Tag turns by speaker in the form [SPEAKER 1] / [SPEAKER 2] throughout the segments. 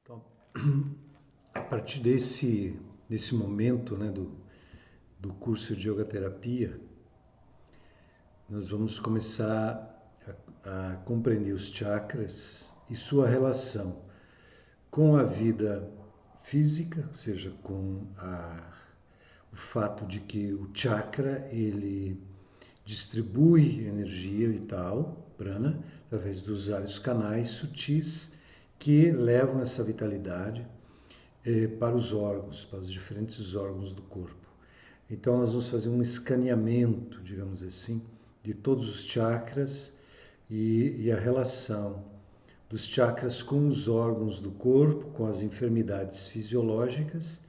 [SPEAKER 1] Então, a partir desse momento, né, do curso de Yoga Terapia, nós vamos começar a compreender os chakras e sua relação com a vida física, ou seja, com o fato de que o chakra ele distribui energia vital, prana, através dos vários canais sutis que levam essa vitalidade para os órgãos, para os diferentes órgãos do corpo. Então nós vamos fazer um escaneamento, digamos assim, de todos os chakras e a relação dos chakras com os órgãos do corpo, com as enfermidades fisiológicas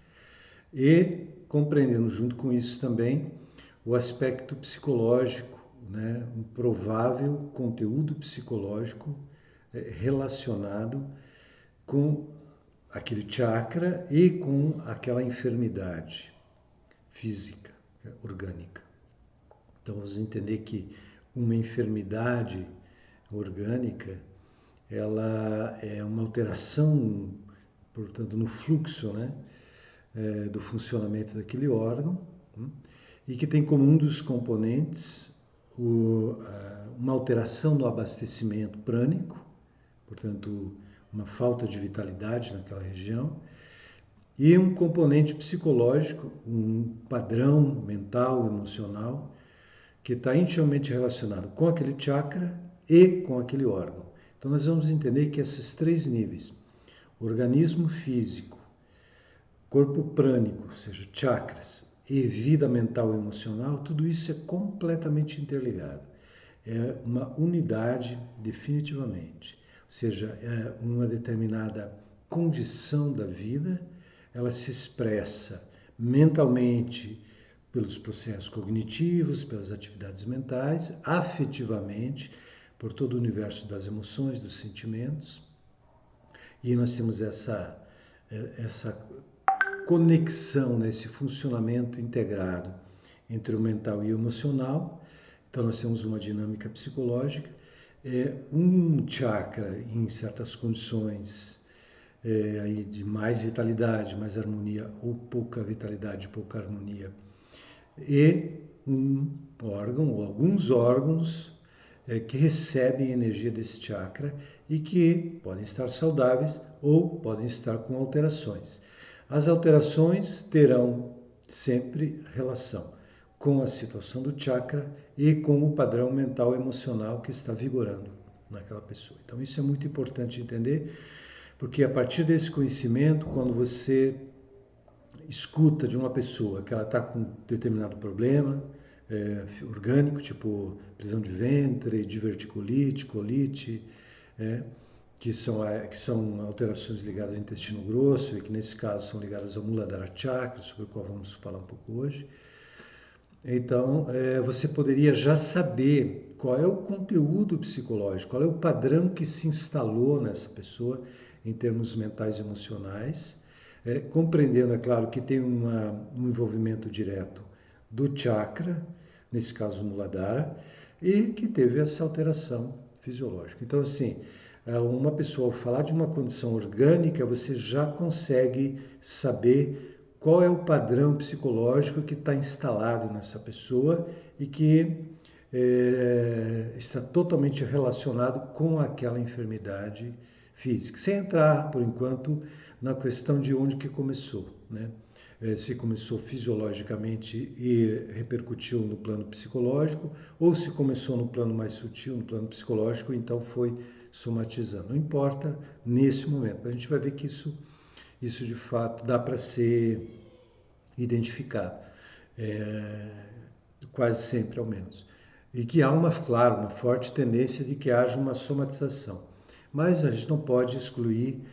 [SPEAKER 1] e compreendendo junto com isso também o aspecto psicológico, né? Um provável conteúdo psicológico relacionado com aquele chakra e com aquela enfermidade física, orgânica. Então vamos entender que uma enfermidade orgânica ela é uma alteração, portanto, no fluxo, né, do funcionamento daquele órgão, e que tem como um dos componentes uma alteração no abastecimento prânico, portanto, uma falta de vitalidade naquela região, e um componente psicológico, um padrão mental, emocional, que está intimamente relacionado com aquele chakra e com aquele órgão. Então nós vamos entender que esses três níveis, organismo físico, corpo prânico, ou seja, chakras, e vida mental e emocional, tudo isso é completamente interligado. É uma unidade definitivamente. Ou seja, é uma determinada condição da vida, ela se expressa mentalmente pelos processos cognitivos, pelas atividades mentais, afetivamente, por todo o universo das emoções, dos sentimentos. E nós temos essa conexão, né, esse funcionamento integrado entre o mental e o emocional. Então nós temos uma dinâmica psicológica, um chakra em certas condições aí de mais vitalidade, mais harmonia, ou pouca vitalidade, pouca harmonia, e um órgão ou alguns órgãos que recebem energia desse chakra e que podem estar saudáveis ou podem estar com alterações. As alterações terão sempre relação com a situação do chakra e com o padrão mental e emocional que está vigorando naquela pessoa. Então isso é muito importante entender, porque a partir desse conhecimento, quando você escuta de uma pessoa que ela está com determinado problema orgânico, tipo prisão de ventre, diverticulite, colite, que são alterações ligadas ao intestino grosso e que nesse caso são ligadas ao Muladhara Chakra, sobre o qual vamos falar um pouco hoje. Então, você poderia já saber qual é o conteúdo psicológico, qual é o padrão que se instalou nessa pessoa em termos mentais e emocionais, compreendendo, é claro, que tem um envolvimento direto do chakra, nesse caso o Muladhara, e que teve essa alteração fisiológica. Então, assim, uma pessoa ao falar de uma condição orgânica, você já consegue saber qual é o padrão psicológico que está instalado nessa pessoa e que está totalmente relacionado com aquela enfermidade física. Sem entrar, por enquanto, na questão de onde que começou, né? Se começou fisiologicamente e repercutiu no plano psicológico, ou se começou no plano mais sutil, no plano psicológico, então foi somatizando. Não importa nesse momento. A gente vai ver que isso de fato dá para ser identificado, quase sempre ao menos. E que há claro, uma forte tendência de que haja uma somatização. Mas a gente não pode excluir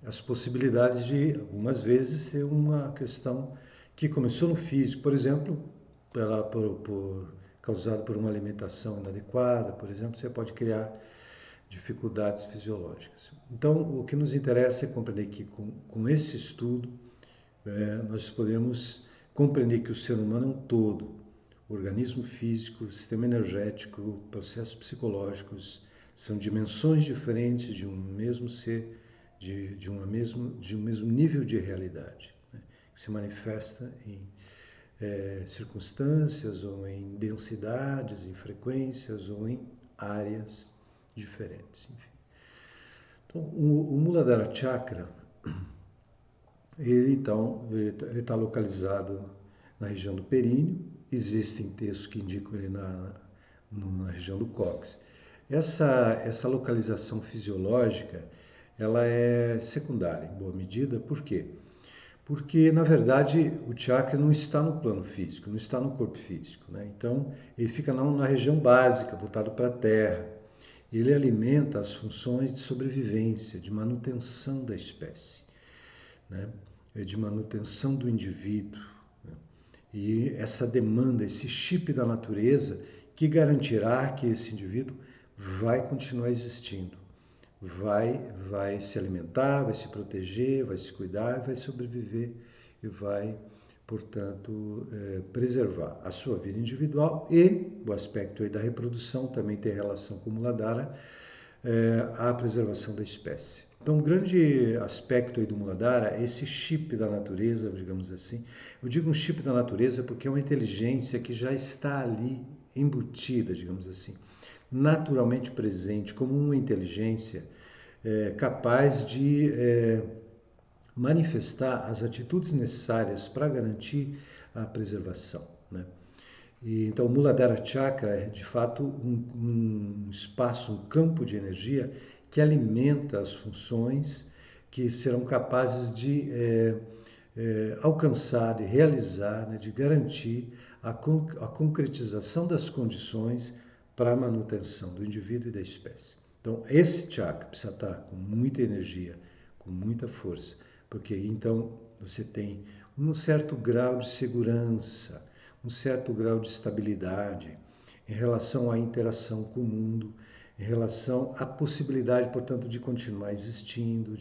[SPEAKER 1] as possibilidades de, algumas vezes, ser uma questão que começou no físico, por exemplo, causada por uma alimentação inadequada, por exemplo, você pode criar dificuldades fisiológicas. Então, o que nos interessa é compreender que com esse estudo nós podemos compreender que o ser humano é um todo, o organismo físico, o sistema energético, processos psicológicos, são dimensões diferentes de um mesmo ser de um mesmo nível de realidade, né? Que se manifesta em circunstâncias ou em densidades, em frequências ou em áreas diferentes. Enfim. Então, o Muladhara Chakra, ele está localizado na região do períneo. Existem textos que indicam ele na região do cóccix. Essa localização fisiológica, ela é secundária em boa medida. Por quê? Porque, na verdade, o chakra não está no plano físico, não está no corpo físico, né? Então, ele fica na região básica, voltado para a terra. Ele alimenta as funções de sobrevivência, de manutenção da espécie, né? De manutenção do indivíduo, né? E essa demanda, esse chip da natureza que garantirá que esse indivíduo vai continuar existindo, vai se alimentar, vai se proteger, vai se cuidar, vai sobreviver e vai, portanto, preservar a sua vida individual. E o aspecto aí da reprodução também tem relação com o Muladhara, a preservação da espécie. Então, um grande aspecto aí do Muladhara é esse chip da natureza, digamos assim. Eu digo um chip da natureza porque é uma inteligência que já está ali embutida, digamos assim, naturalmente presente, como uma inteligência capaz de manifestar as atitudes necessárias para garantir a preservação, né? E, então, o Muladhara Chakra é, de fato, um espaço, um campo de energia que alimenta as funções que serão capazes de alcançar, de realizar, né, de garantir a concretização das condições para a manutenção do indivíduo e da espécie. Então, esse chakra precisa estar com muita energia, com muita força, porque então você tem um certo grau de segurança, um certo grau de estabilidade em relação à interação com o mundo, em relação à possibilidade, portanto, de continuar existindo,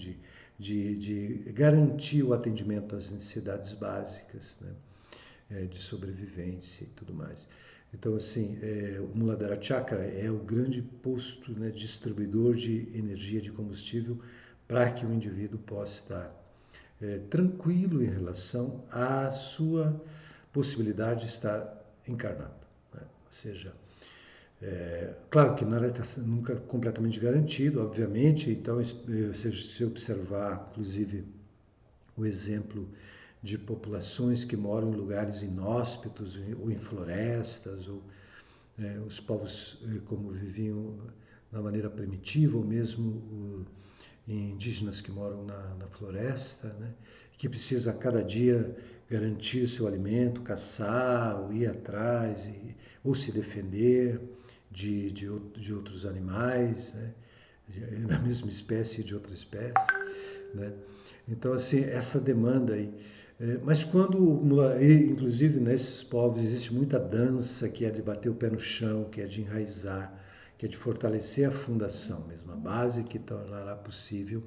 [SPEAKER 1] de garantir o atendimento às necessidades básicas, né, de sobrevivência e tudo mais. Então, assim, o Muladhara Chakra é o grande posto, né, distribuidor de energia, de combustível, para que o indivíduo possa estar tranquilo em relação à sua possibilidade de estar encarnado, né? Ou seja, claro que nada está nunca completamente garantido, obviamente. Então, se observar, inclusive, o exemplo de populações que moram em lugares inóspitos ou em florestas, ou os povos como viviam na maneira primitiva, ou mesmo indígenas que moram na floresta, né? Que precisa a cada dia garantir o seu alimento, caçar, ou ir atrás, ou se defender de outros animais, né? Da mesma espécie e de outra espécie, né? Então, assim, essa demanda aí. Mas quando, inclusive nesses povos, existe muita dança, que é de bater o pé no chão, que é de enraizar, que é de fortalecer a fundação mesmo, a base que tornará possível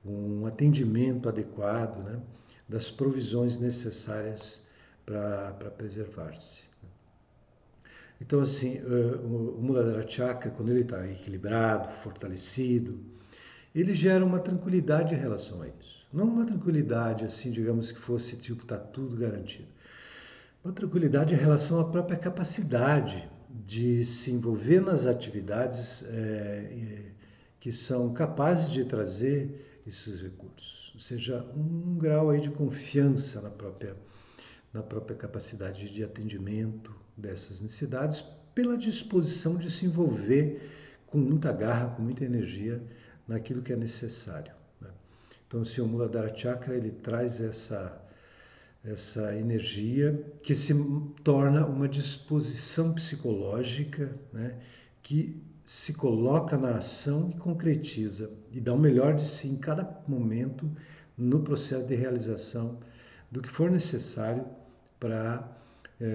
[SPEAKER 1] um atendimento adequado, né, das provisões necessárias para preservar-se. Então, assim, o Muladhara Chakra, quando ele está equilibrado, fortalecido, ele gera uma tranquilidade em relação a isso. Não uma tranquilidade, assim, digamos que fosse tipo, está tudo garantido. Uma tranquilidade em relação à própria capacidade de se envolver nas atividades que são capazes de trazer esses recursos. Ou seja, um grau aí de confiança na própria capacidade de atendimento dessas necessidades, pela disposição de se envolver com muita garra, com muita energia naquilo que é necessário, né? Então, assim, o Muladhara Chakra, ele traz essa energia que se torna uma disposição psicológica, né, que se coloca na ação e concretiza e dá o melhor de si em cada momento no processo de realização do que for necessário para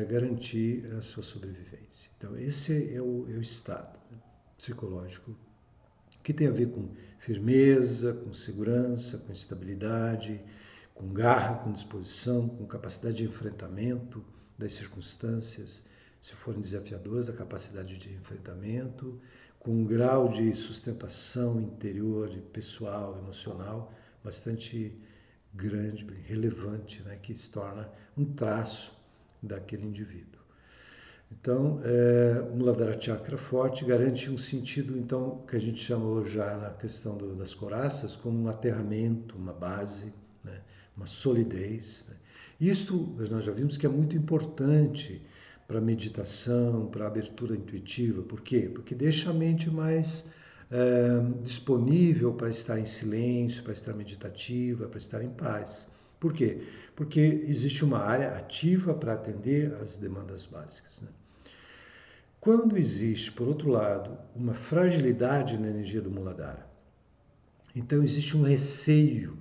[SPEAKER 1] garantir a sua sobrevivência. Então, esse é o estado, né, psicológico, que tem a ver com firmeza, com segurança, com estabilidade, com garra, com disposição, com capacidade de enfrentamento das circunstâncias, se forem desafiadoras, a capacidade de enfrentamento, com um grau de sustentação interior, pessoal, emocional, bastante grande, relevante, né, que se torna um traço daquele indivíduo. Então, o Muladhara Chakra forte garante um sentido, então, que a gente chamou já na questão das coraças, como um aterramento, uma base, né, uma solidez. Né. Isto, nós já vimos que é muito importante para a meditação, para a abertura intuitiva. Por quê? Porque deixa a mente mais disponível para estar em silêncio, para estar meditativa, para estar em paz. Por quê? Porque existe uma área ativa para atender às demandas básicas. Né? Quando existe, por outro lado, uma fragilidade na energia do Muladhara, então existe um receio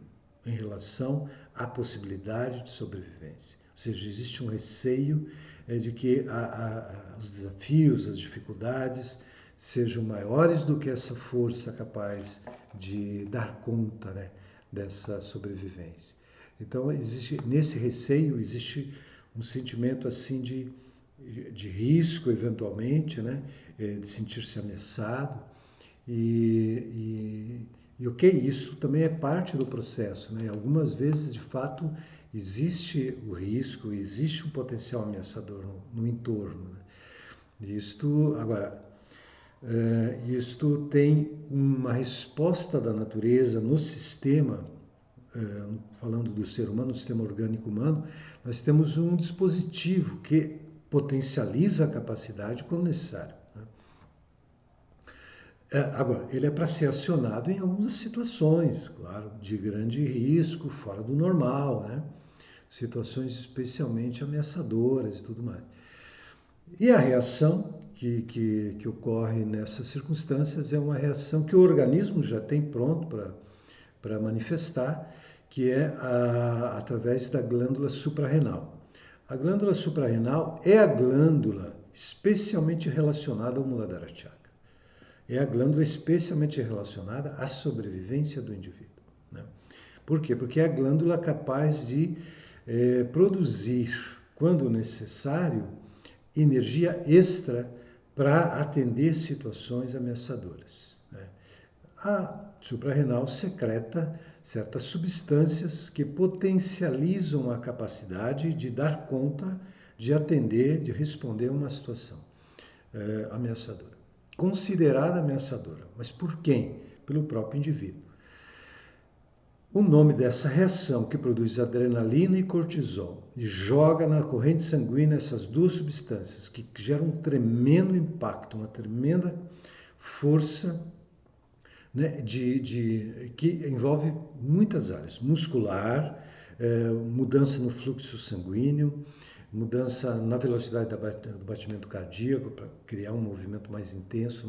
[SPEAKER 1] em relação à possibilidade de sobrevivência. Ou seja, existe um receio de que os desafios, as dificuldades sejam maiores do que essa força capaz de dar conta, né, dessa sobrevivência. Então, nesse receio existe um sentimento assim de risco, eventualmente, né, de sentir-se ameaçado. E ok, isso também é parte do processo, né? Algumas vezes, de fato, existe o risco, existe um potencial ameaçador no entorno. Né? Isto tem uma resposta da natureza no sistema, falando do ser humano, do sistema orgânico humano, nós temos um dispositivo que potencializa a capacidade quando necessário. Né? Agora, ele é para ser acionado em algumas situações, claro, de grande risco, fora do normal, né? Situações especialmente ameaçadoras e tudo mais. E a reação que ocorre nessas circunstâncias é uma reação que o organismo já tem pronto para manifestar, que é através da glândula suprarrenal. A glândula suprarrenal é a glândula especialmente relacionada ao Muladhara Chakra. É a glândula especialmente relacionada à sobrevivência do indivíduo. Né? Por quê? Porque é a glândula capaz de produzir, quando necessário, energia extra para atender situações ameaçadoras. Né? A suprarrenal secreta certas substâncias que potencializam a capacidade de dar conta, de atender, de responder a uma situação ameaçadora. Considerada ameaçadora. Mas por quem? Pelo próprio indivíduo. O nome dessa reação que produz adrenalina e cortisol e joga na corrente sanguínea essas duas substâncias que geram um tremendo impacto, uma tremenda força, né, que envolve muitas áreas, muscular, mudança no fluxo sanguíneo, mudança na velocidade do batimento cardíaco para criar um movimento mais intenso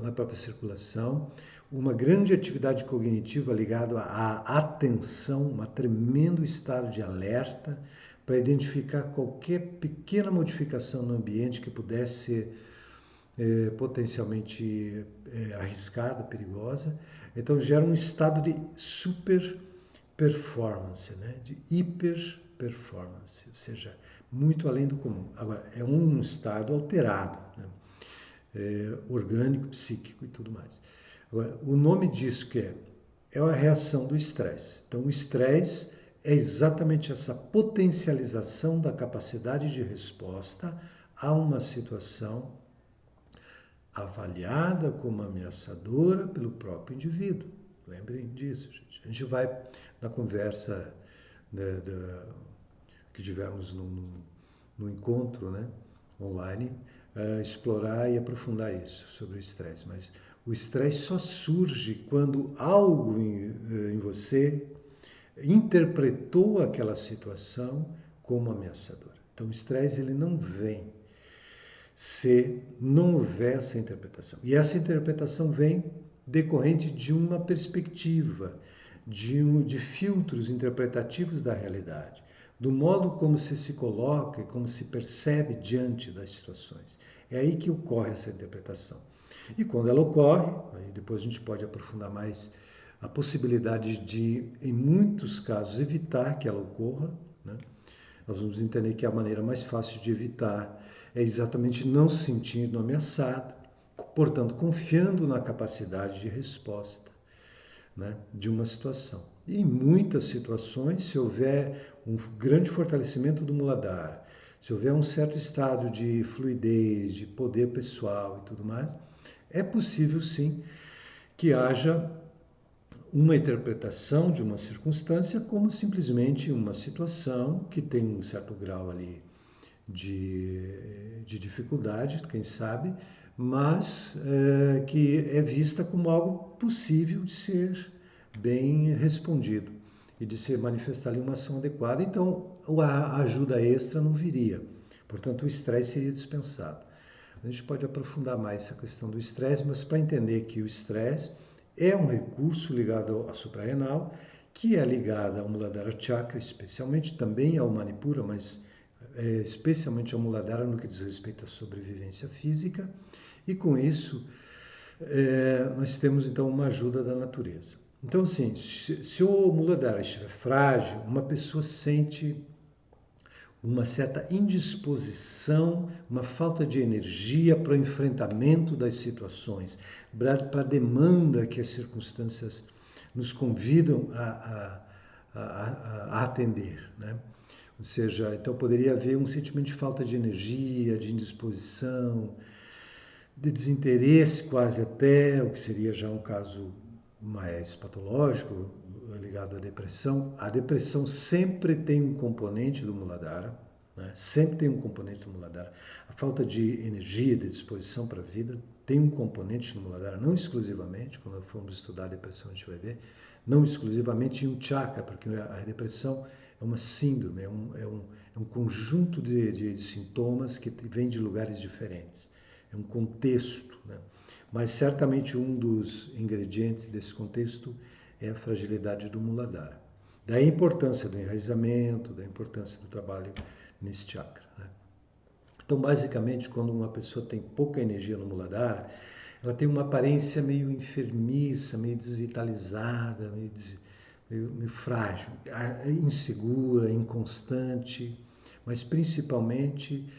[SPEAKER 1] na própria circulação, uma grande atividade cognitiva ligada à atenção, um tremendo estado de alerta para identificar qualquer pequena modificação no ambiente que pudesse ser potencialmente arriscada, perigosa. Então gera um estado de super performance, né? De hiper performance, ou seja, muito além do comum. Agora, é um estado alterado, né? Orgânico, psíquico e tudo mais. Agora, o nome disso é a reação do estresse. Então, o estresse é exatamente essa potencialização da capacidade de resposta a uma situação avaliada como ameaçadora pelo próprio indivíduo. Lembrem disso, gente. A gente vai, na conversa que tivemos no encontro, né, online, explorar e aprofundar isso sobre o estresse. Mas o estresse só surge quando algo em você interpretou aquela situação como ameaçadora. Então o estresse ele não vem se não houver essa interpretação. E essa interpretação vem decorrente de uma perspectiva, de filtros interpretativos da realidade, do modo como se coloca e como se percebe diante das situações. É aí que ocorre essa interpretação. E quando ela ocorre, aí depois a gente pode aprofundar mais a possibilidade de, em muitos casos, evitar que ela ocorra, né? Nós vamos entender que a maneira mais fácil de evitar é exatamente não se sentindo ameaçado, portanto, confiando na capacidade de resposta, né, de uma situação. E em muitas situações, se houver um grande fortalecimento do Muladhara, se houver um certo estado de fluidez, de poder pessoal e tudo mais, é possível sim que haja uma interpretação de uma circunstância como simplesmente uma situação que tem um certo grau ali de dificuldade, quem sabe, mas que é vista como algo possível de ser bem respondido e de se manifestar ali uma ação adequada. Então, a ajuda extra não viria. Portanto, o estresse seria dispensado. A gente pode aprofundar mais essa questão do estresse, mas para entender que o estresse é um recurso ligado à suprarrenal, que é ligado ao Muladhara Chakra, especialmente também ao Manipura, mas especialmente ao Muladhara no que diz respeito à sobrevivência física, e com isso nós temos então uma ajuda da natureza. Então, assim, se o Muladhara estiver frágil, uma pessoa sente uma certa indisposição, uma falta de energia para o enfrentamento das situações, para a demanda que as circunstâncias nos convidam a atender, né? Ou seja, então poderia haver um sentimento de falta de energia, de indisposição, de desinteresse quase até, o que seria já um caso mais patológico, ligado à depressão. A depressão sempre tem um componente do Muladhara, né? Sempre tem um componente do Muladhara. A falta de energia, de disposição para a vida, tem um componente do Muladhara, não exclusivamente, quando formos estudar a depressão a gente vai ver, não exclusivamente em um chakra, porque a depressão é uma síndrome, é um conjunto de sintomas que vem de lugares diferentes, é um contexto, né? Mas certamente um dos ingredientes desse contexto é a fragilidade do Muladhara. Daí a importância do enraizamento, da importância do trabalho nesse chakra, né? Então, basicamente, quando uma pessoa tem pouca energia no Muladhara, ela tem uma aparência meio enfermiça, meio desvitalizada, meio frágil, insegura, inconstante, mas principalmente,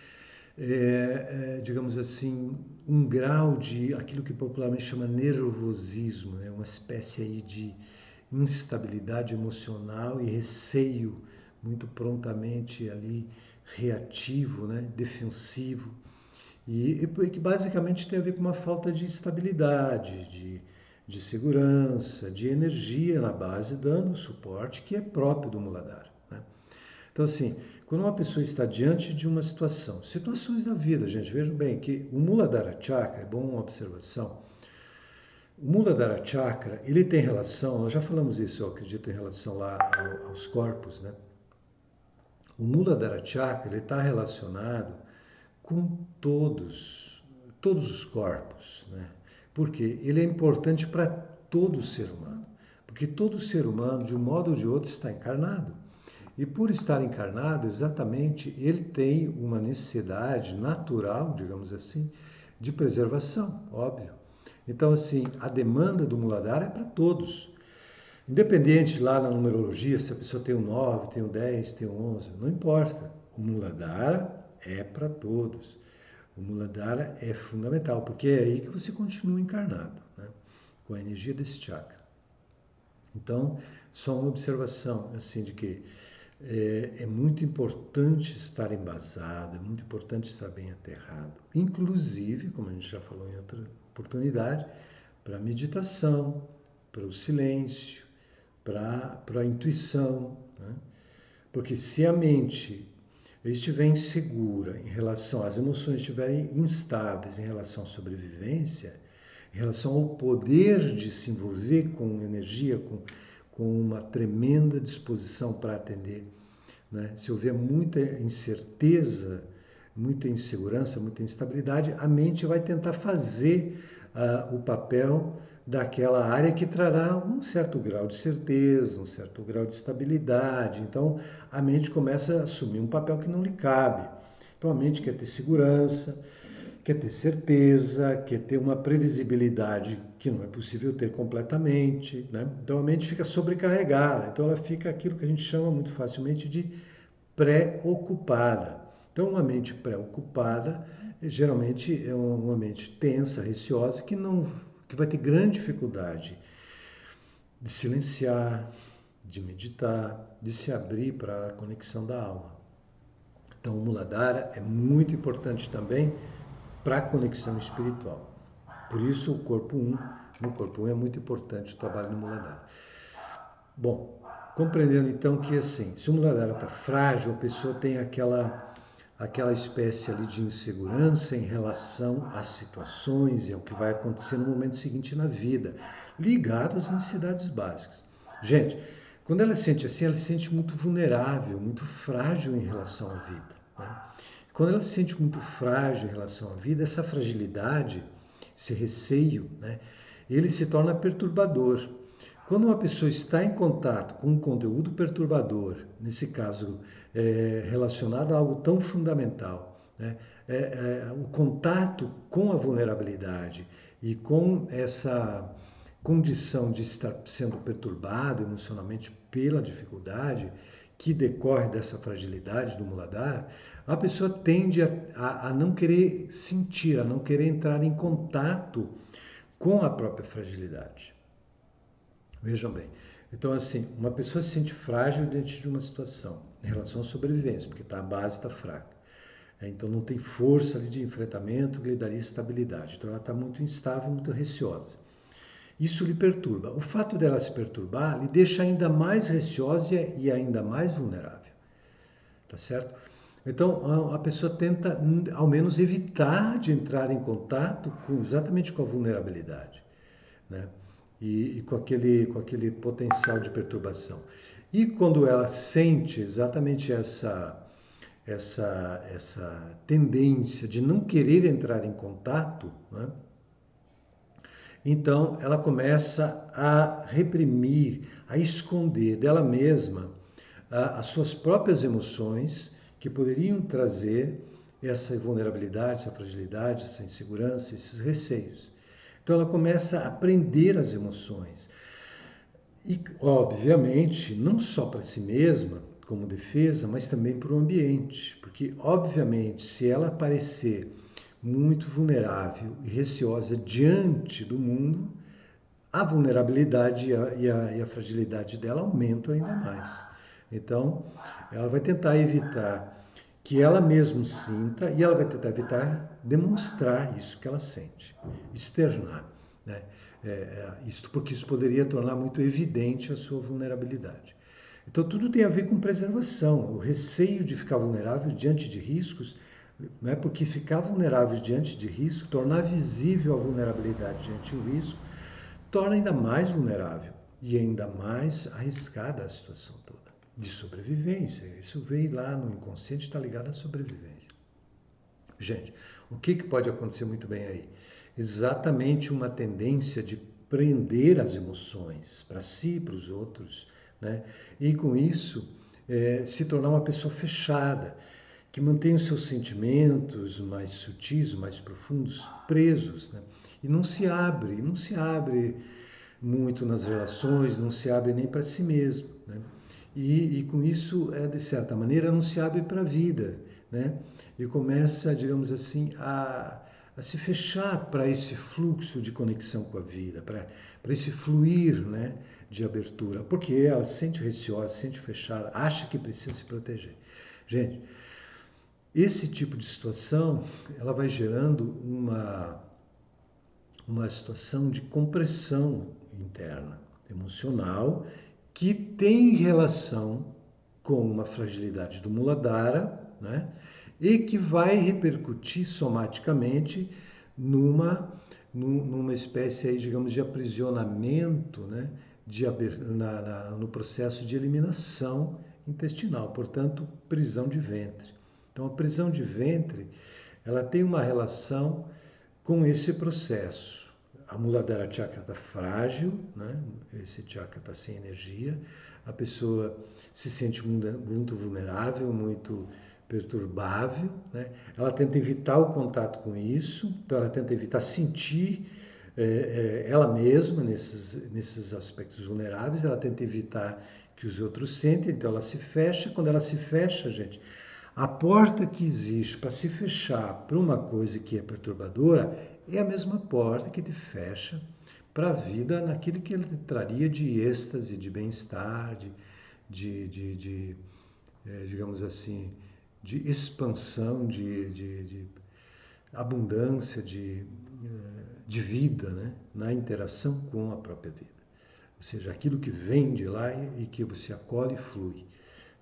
[SPEAKER 1] digamos assim, um grau de aquilo que popularmente chama nervosismo, né? Uma espécie aí de instabilidade emocional e receio muito prontamente ali reativo, né? Defensivo, e que basicamente tem a ver com uma falta de estabilidade, de segurança, de energia na base, dando o suporte que é próprio do Muladhara, né? Então, assim, quando uma pessoa está diante de uma situações da vida, gente, vejam bem que o Muladhara Chakra, é bom uma observação, o Muladhara Chakra, ele tem relação, nós já falamos isso, eu acredito, em relação lá aos corpos, né? O Muladhara Chakra, ele está relacionado com todos os corpos, né? Porque ele é importante para todo ser humano, porque todo ser humano, de um modo ou de outro, está encarnado. E por estar encarnado, exatamente, ele tem uma necessidade natural, digamos assim, de preservação, óbvio. Então, assim, a demanda do Muladhara é para todos. Independente lá na numerologia, se a pessoa tem um 9, tem um 10, tem um 11, não importa. O Muladhara é para todos. O Muladhara é fundamental, porque é aí que você continua encarnado, né? Com a energia desse chakra. Então, só uma observação, assim, de que é muito importante estar embasado, é muito importante estar bem aterrado. Inclusive, como a gente já falou em outra oportunidade, para a meditação, para o silêncio, para a intuição, né? Porque se a mente estiver insegura em relação, as emoções estiverem instáveis em relação à sobrevivência, em relação ao poder de se envolver com energia, com uma tremenda disposição para atender, né? Se houver muita incerteza, muita insegurança, muita instabilidade, a mente vai tentar fazer o papel daquela área que trará um certo grau de certeza, um certo grau de estabilidade. Então, a mente começa a assumir um papel que não lhe cabe. Então, a mente quer ter segurança, quer ter certeza, quer ter uma previsibilidade que não é possível ter completamente, né? Então, a mente fica sobrecarregada. Então, ela fica aquilo que a gente chama muito facilmente de preocupada. Então, uma mente preocupada geralmente é uma mente tensa, receosa, que vai ter grande dificuldade de silenciar, de meditar, de se abrir para a conexão da alma. Então, o Muladhara é muito importante também para a conexão espiritual. Por isso, o corpo 1, no corpo 1 é muito importante o trabalho no Muladhara. Bom, compreendendo então que assim, se o Muladhara está frágil, a pessoa tem aquela espécie ali de insegurança em relação às situações e ao que vai acontecer no momento seguinte na vida, ligado às necessidades básicas. Gente, quando ela se sente assim, ela se sente muito vulnerável, muito frágil em relação à vida, né? Quando ela se sente muito frágil em relação à vida, essa fragilidade, esse receio, né, ele se torna perturbador. Quando uma pessoa está em contato com um conteúdo perturbador, nesse caso relacionado a algo tão fundamental, né, o contato com a vulnerabilidade e com essa condição de estar sendo perturbado emocionalmente pela dificuldade que decorre dessa fragilidade do Muladhara, a pessoa tende a não querer sentir, a não querer entrar em contato com a própria fragilidade. Vejam bem. Então, assim, uma pessoa se sente frágil diante de uma situação, em relação à sobrevivência, porque a base está fraca. Então, não tem força ali de enfrentamento que lhe daria estabilidade. Então, ela está muito instável, muito receosa. Isso lhe perturba. O fato dela se perturbar lhe deixa ainda mais receosa e ainda mais vulnerável. Tá certo? Então, a pessoa tenta, ao menos, evitar de entrar em contato exatamente com a vulnerabilidade, né? E com aquele potencial de perturbação. E quando ela sente exatamente essa tendência de não querer entrar em contato, né? Então ela começa a reprimir, a esconder dela mesma as suas próprias emoções que poderiam trazer essa vulnerabilidade, essa fragilidade, essa insegurança, esses receios. Então ela começa a prender as emoções. E, obviamente, não só para si mesma, como defesa, mas também para o ambiente. Porque, obviamente, se ela aparecer muito vulnerável e receosa diante do mundo, a vulnerabilidade e a fragilidade dela aumentam ainda mais. Então, ela vai tentar evitar que ela mesma sinta e ela vai tentar evitar demonstrar isso que ela sente, externar, né? Porque isso poderia tornar muito evidente a sua vulnerabilidade. Então, tudo tem a ver com preservação, o receio de ficar vulnerável diante de riscos, né? Porque ficar vulnerável diante de risco, tornar visível a vulnerabilidade diante do risco, torna ainda mais vulnerável e ainda mais arriscada a situação toda de sobrevivência. Isso veio lá no inconsciente, está ligado à sobrevivência. Gente, o que pode acontecer muito bem aí? Exatamente uma tendência de prender as emoções para si e para os outros, né? E com isso se tornar uma pessoa fechada, que mantém os seus sentimentos mais sutis, mais profundos, presos, né? E não se abre muito nas relações, não se abre nem para si mesmo, né? E com isso, de certa maneira, não se abre para a vida, né? E começa, digamos assim, a se fechar para esse fluxo de conexão com a vida, para esse fluir, né, de abertura, porque ela se sente receosa, se sente fechada, acha que precisa se proteger. Gente, esse tipo de situação, ela vai gerando uma situação de compressão interna, emocional, que tem relação com uma fragilidade do Muladhara, né? E que vai repercutir somaticamente numa espécie aí, digamos, de aprisionamento, né? No processo de eliminação intestinal, portanto, prisão de ventre. Então, a prisão de ventre, ela tem uma relação com esse processo. A Muladhara Chakra está frágil, né? Esse chakra está sem energia, a pessoa se sente muito vulnerável, muito perturbável, né? Ela tenta evitar o contato com isso, então ela tenta evitar sentir ela mesma nesses aspectos vulneráveis, ela tenta evitar que os outros sentem, então ela se fecha. Quando ela se fecha, gente, A porta que existe para se fechar para uma coisa que é perturbadora é a mesma porta que te fecha para a vida naquilo que ele traria de êxtase, de bem-estar, digamos assim, de expansão, de abundância, de vida, né? Na interação com a própria vida. Ou seja, aquilo que vem de lá e que você acolhe e flui.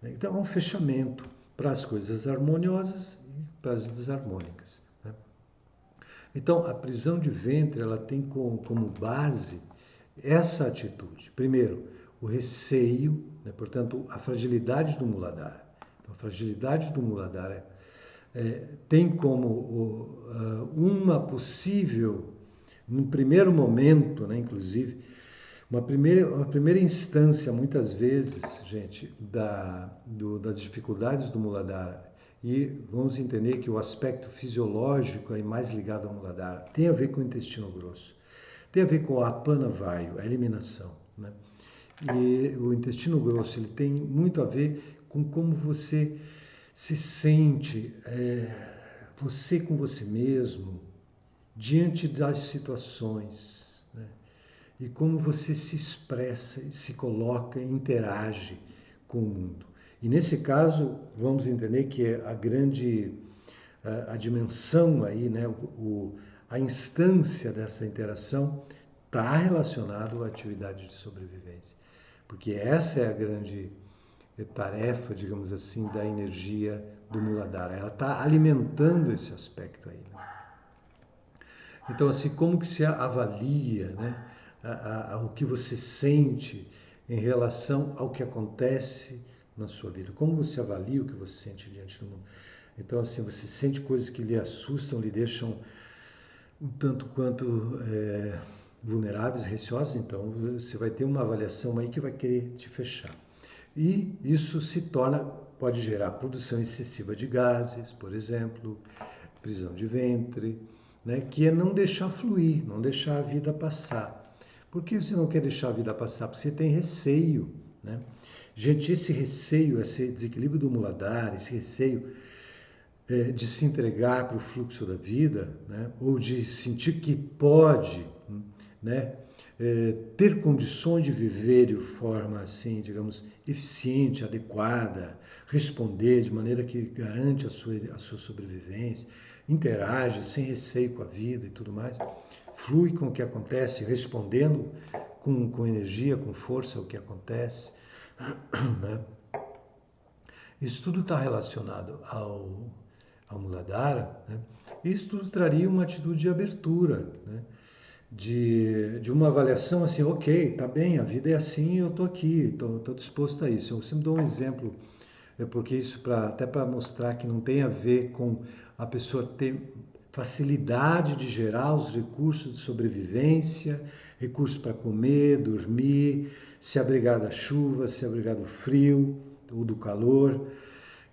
[SPEAKER 1] Então, é um fechamento para as coisas harmoniosas e para as desarmônicas. Né? Então, a prisão de ventre ela tem como base essa atitude. Primeiro, o receio, né? Portanto, a fragilidade do Muladhara. Então, a fragilidade do Muladhara tem como uma possível, num primeiro momento, né, inclusive, uma primeira instância, muitas vezes, gente, das dificuldades do Muladhara, e vamos entender que o aspecto fisiológico é mais ligado ao Muladhara, tem a ver com o intestino grosso, tem a ver com a Apana Vayu, a eliminação. Né? E o intestino grosso ele tem muito a ver com como você se sente, você com você mesmo, diante das situações, né? E como você se expressa, se coloca, interage com o mundo. E nesse caso, vamos entender que a dimensão aí, né, a instância dessa interação está relacionada à atividade de sobrevivência. Porque essa é a grande tarefa, digamos assim, da energia do Muladhara. Ela está alimentando esse aspecto aí. Né? Então, assim, como que se avalia, né, o que você sente em relação ao que acontece na sua vida? Como você avalia o que você sente diante do mundo? Então, assim, você sente coisas que lhe assustam, lhe deixam um tanto quanto vulneráveis, receosos, então você vai ter uma avaliação aí que vai querer te fechar. E isso pode gerar produção excessiva de gases, por exemplo, prisão de ventre, né? Que é não deixar fluir, não deixar a vida passar. Por que você não quer deixar a vida passar? Porque você tem receio, né? Gente, esse receio, esse desequilíbrio do Muladhara, esse receio de se entregar para o fluxo da vida, né? Ou de sentir que pode, né? Ter condições de viver de forma assim, digamos, eficiente, adequada, responder de maneira que garante a sua sobrevivência, interage sem receio com a vida e tudo mais, flui com o que acontece, respondendo com energia, com força ao que acontece. Né? Isso tudo está relacionado ao Muladhara, né? Isso tudo traria uma atitude de abertura, né? De uma avaliação assim, ok, tá bem, a vida é assim, eu tô aqui, tô disposto a isso. Eu sempre dou um exemplo, porque isso até para mostrar que não tem a ver com a pessoa ter facilidade de gerar os recursos de sobrevivência, recursos para comer, dormir, se abrigar da chuva, se abrigar do frio ou do calor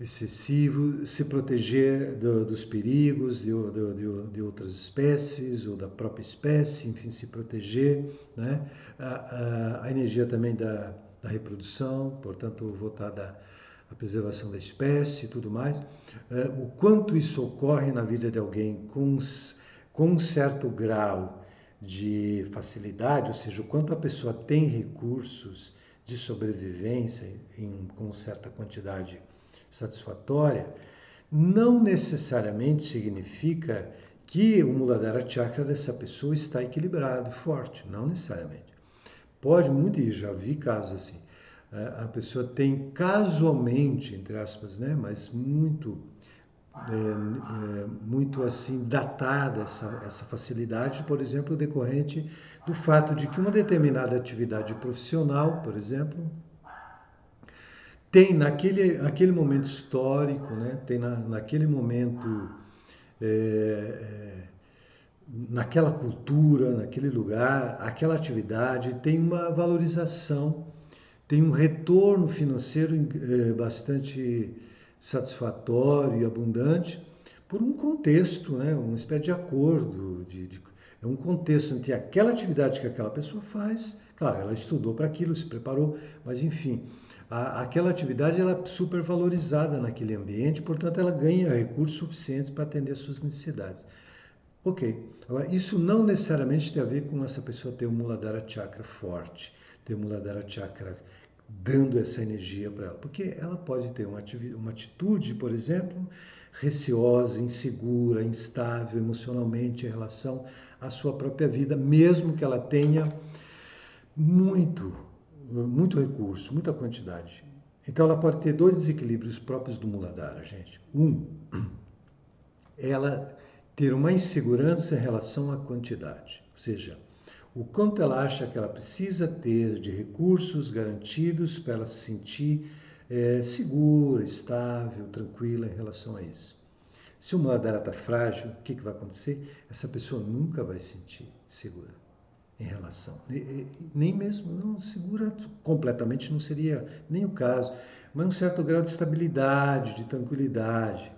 [SPEAKER 1] excessivo, se proteger dos perigos de outras espécies ou da própria espécie, enfim, se proteger, né? A energia também da reprodução, portanto, voltada à preservação da espécie e tudo mais. O quanto isso ocorre na vida de alguém com um certo grau de facilidade, ou seja, o quanto a pessoa tem recursos de sobrevivência com certa quantidade satisfatória, não necessariamente significa que o Muladhara Chakra dessa pessoa está equilibrado, forte, não necessariamente. Pode, muito, e já vi casos assim, a pessoa tem casualmente, entre aspas, né, mas muito assim datada essa facilidade, por exemplo, decorrente do fato de que uma determinada atividade profissional, por exemplo, tem naquele momento histórico, né? Tem naquele momento, naquela cultura, naquele lugar, aquela atividade tem uma valorização, tem um retorno financeiro bastante satisfatório e abundante por um contexto, né? Uma espécie de acordo, é um contexto entre aquela atividade que aquela pessoa faz Claro, ela estudou para aquilo, se preparou, mas enfim, aquela atividade ela é super valorizada naquele ambiente, portanto ela ganha recursos suficientes para atender suas necessidades. Ok, agora isso não necessariamente tem a ver com essa pessoa ter o Muladhara Chakra forte, ter o Muladhara Chakra dando essa energia para ela, porque ela pode ter uma atitude, por exemplo, receosa, insegura, instável emocionalmente em relação à sua própria vida, mesmo que ela tenha muito, muito recurso, muita quantidade. Então ela pode ter dois desequilíbrios próprios do Muladhara, gente. Ela ter uma insegurança em relação à quantidade, ou seja, o quanto ela acha que ela precisa ter de recursos garantidos para ela se sentir segura, estável, tranquila em relação a isso. Se o Muladhara está frágil, o que vai acontecer? Essa pessoa nunca vai se sentir segura em relação. Nem mesmo, não, segura completamente não seria nem o caso, mas um certo grau de estabilidade, de tranquilidade.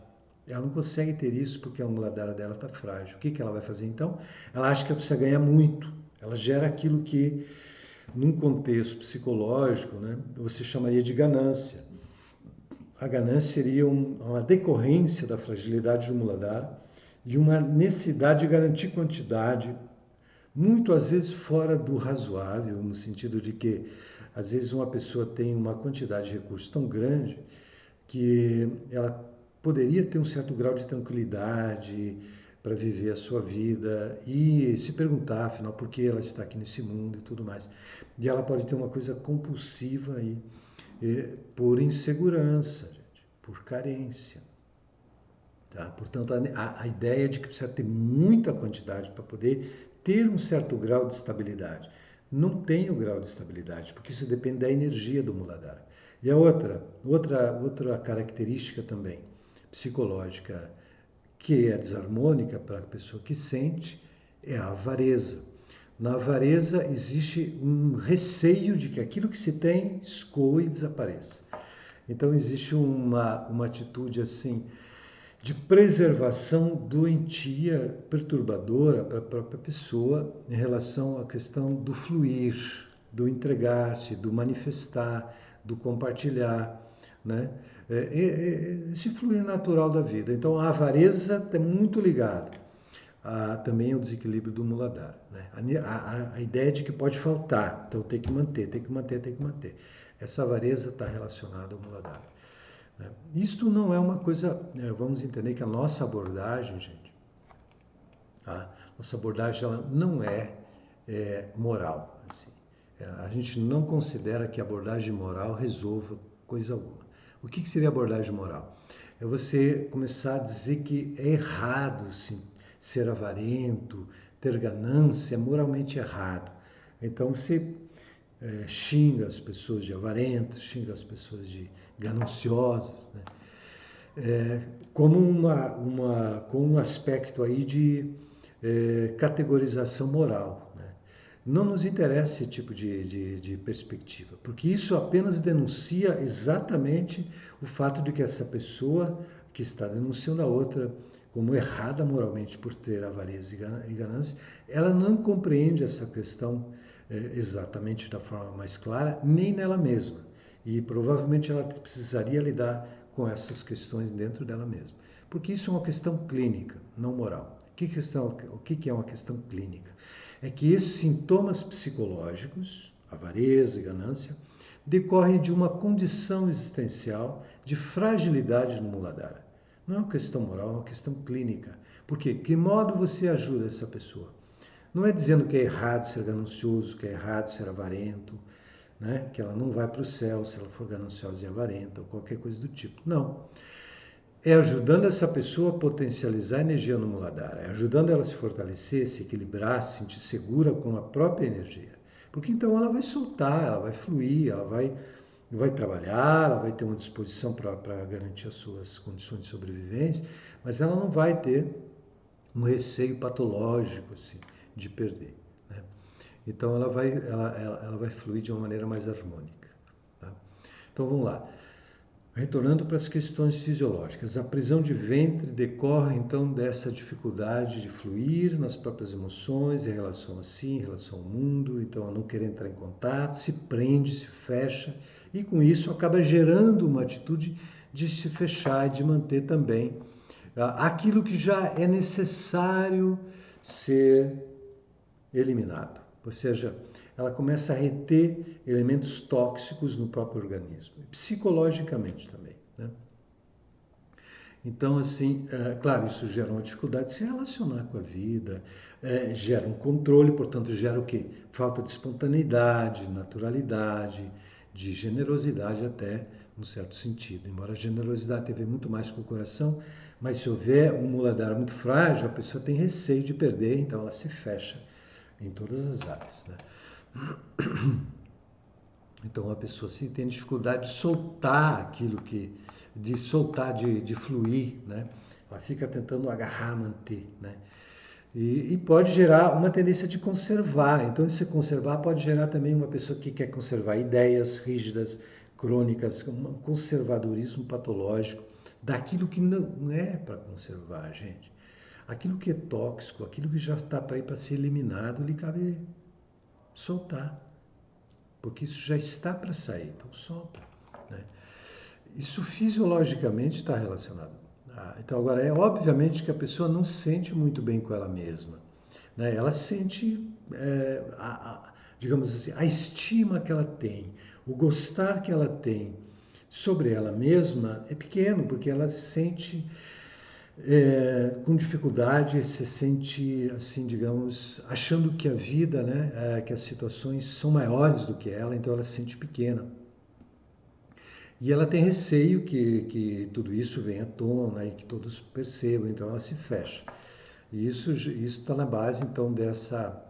[SPEAKER 1] Ela não consegue ter isso porque a Muladhara dela está frágil. O que ela vai fazer então? Ela acha que ela precisa ganhar muito. Ela gera aquilo que, num contexto psicológico, né, você chamaria de ganância. A ganância seria uma decorrência da fragilidade do Muladhara, de uma necessidade de garantir quantidade, muito às vezes fora do razoável, no sentido de que às vezes uma pessoa tem uma quantidade de recursos tão grande que ela poderia ter um certo grau de tranquilidade para viver a sua vida e se perguntar, afinal, por que ela está aqui nesse mundo e tudo mais. E ela pode ter uma coisa compulsiva aí, por insegurança, gente, por carência. Tá? Portanto, a ideia de que precisa ter muita quantidade para poder ter um certo grau de estabilidade. Não tem o grau de estabilidade, porque isso depende da energia do Muladhara. E a outra característica também psicológica que é desarmônica para a pessoa que sente é a avareza. Na avareza existe um receio de que aquilo que se tem escoe e desapareça. Então existe uma atitude assim de preservação doentia, perturbadora para a própria pessoa em relação à questão do fluir, do entregar-se, do manifestar, do compartilhar, né? Esse fluir natural da vida. Então a avareza está muito ligada também ao desequilíbrio do Muladhara, né? A ideia de que pode faltar, então tem que manter, tem que manter, tem que manter. Essa avareza está relacionada ao Muladhara. Isto não é uma coisa, vamos entender que a nossa abordagem, gente, tá? Nossa abordagem ela não é moral. Assim. A gente não considera que a abordagem moral resolva coisa alguma. O que seria abordagem moral? É você começar a dizer que é errado sim, ser avarento, ter ganância, é moralmente errado. Então você xinga as pessoas de avarentas, xinga as pessoas de gananciosas, né? Como com um aspecto aí de categorização moral. Né? Não nos interessa esse tipo de perspectiva, porque isso apenas denuncia exatamente o fato de que essa pessoa que está denunciando a outra como errada moralmente por ter avareza e ganância, ela não compreende essa questão exatamente da forma mais clara, nem nela mesma. E provavelmente ela precisaria lidar com essas questões dentro dela mesma. Porque isso é uma questão clínica, não moral. O que é uma questão clínica? É que esses sintomas psicológicos, avareza e ganância, decorrem de uma condição existencial de fragilidade no Muladhara. Não é uma questão moral, é uma questão clínica. Por quê? Que modo você ajuda essa pessoa? Não é dizendo que é errado ser ganancioso, que é errado ser avarento, né? Que ela não vai para o céu se ela for gananciosa e avarenta, ou qualquer coisa do tipo. Não. É ajudando essa pessoa a potencializar a energia no Muladhara, é ajudando ela a se fortalecer, se equilibrar, se sentir segura com a própria energia. Porque então ela vai soltar, ela vai fluir, ela vai trabalhar, ela vai ter uma disposição para garantir as suas condições de sobrevivência, mas ela não vai ter um receio patológico assim, de perder. Né? Então ela vai fluir de uma maneira mais harmônica. Tá? Então vamos lá. Retornando para as questões fisiológicas, a prisão de ventre decorre então dessa dificuldade de fluir nas próprias emoções, em relação a si, em relação ao mundo, então a não querer entrar em contato, se prende, se fecha e com isso acaba gerando uma atitude de se fechar e de manter também aquilo que já é necessário ser eliminado. Ou seja, ela começa a reter elementos tóxicos no próprio organismo, psicologicamente também, né? Então, assim, claro, isso gera uma dificuldade de se relacionar com a vida, gera um controle, portanto, gera o quê? Falta de espontaneidade, naturalidade, de generosidade até, num certo sentido. Embora a generosidade tenha muito mais com o coração, mas se houver um muladhara muito frágil, a pessoa tem receio de perder, então ela se fecha em todas as áreas, né? Então a pessoa sim tem dificuldade de soltar aquilo que, de soltar, de fluir, né? Ela fica tentando agarrar, manter, né? E pode gerar uma tendência de conservar. Então, esse conservar pode gerar também uma pessoa que quer conservar ideias rígidas, crônicas, um conservadorismo patológico daquilo que não é para conservar, gente. Aquilo que é tóxico, aquilo que já está para ir para ser eliminado, lhe cabe soltar, porque isso já está para sair, então solta, né? Isso fisiologicamente está relacionado. Então agora é obviamente que a pessoa não se sente muito bem com ela mesma, né? Ela sente, digamos assim, a estima que ela tem, o gostar que ela tem sobre ela mesma é pequeno, porque ela se sente com dificuldade, se sente, assim, digamos, achando que a vida, né, que as situações são maiores do que ela, então ela se sente pequena. E ela tem receio que tudo isso venha à tona e que todos percebam, então ela se fecha. E isso está na base, então, dessa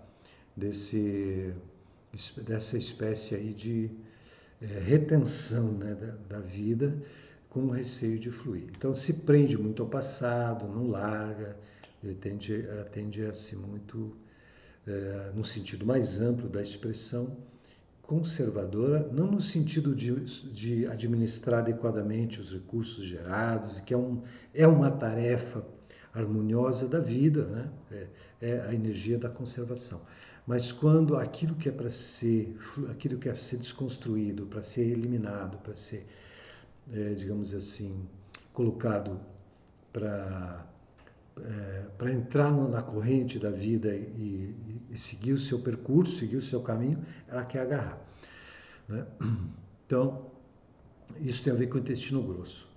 [SPEAKER 1] espécie aí de retenção, né, da vida, com receio de fluir. Então se prende muito ao passado, não larga, ele tende a ser muito, no sentido mais amplo da expressão, conservadora, não no sentido de administrar adequadamente os recursos gerados, que é uma tarefa harmoniosa da vida, né? É a energia da conservação. Mas quando aquilo que é para ser desconstruído, para ser eliminado, para ser, digamos assim, colocado para entrar na corrente da vida e seguir o seu percurso, seguir o seu caminho, ela quer agarrar, né? Então, isso tem a ver com o intestino grosso.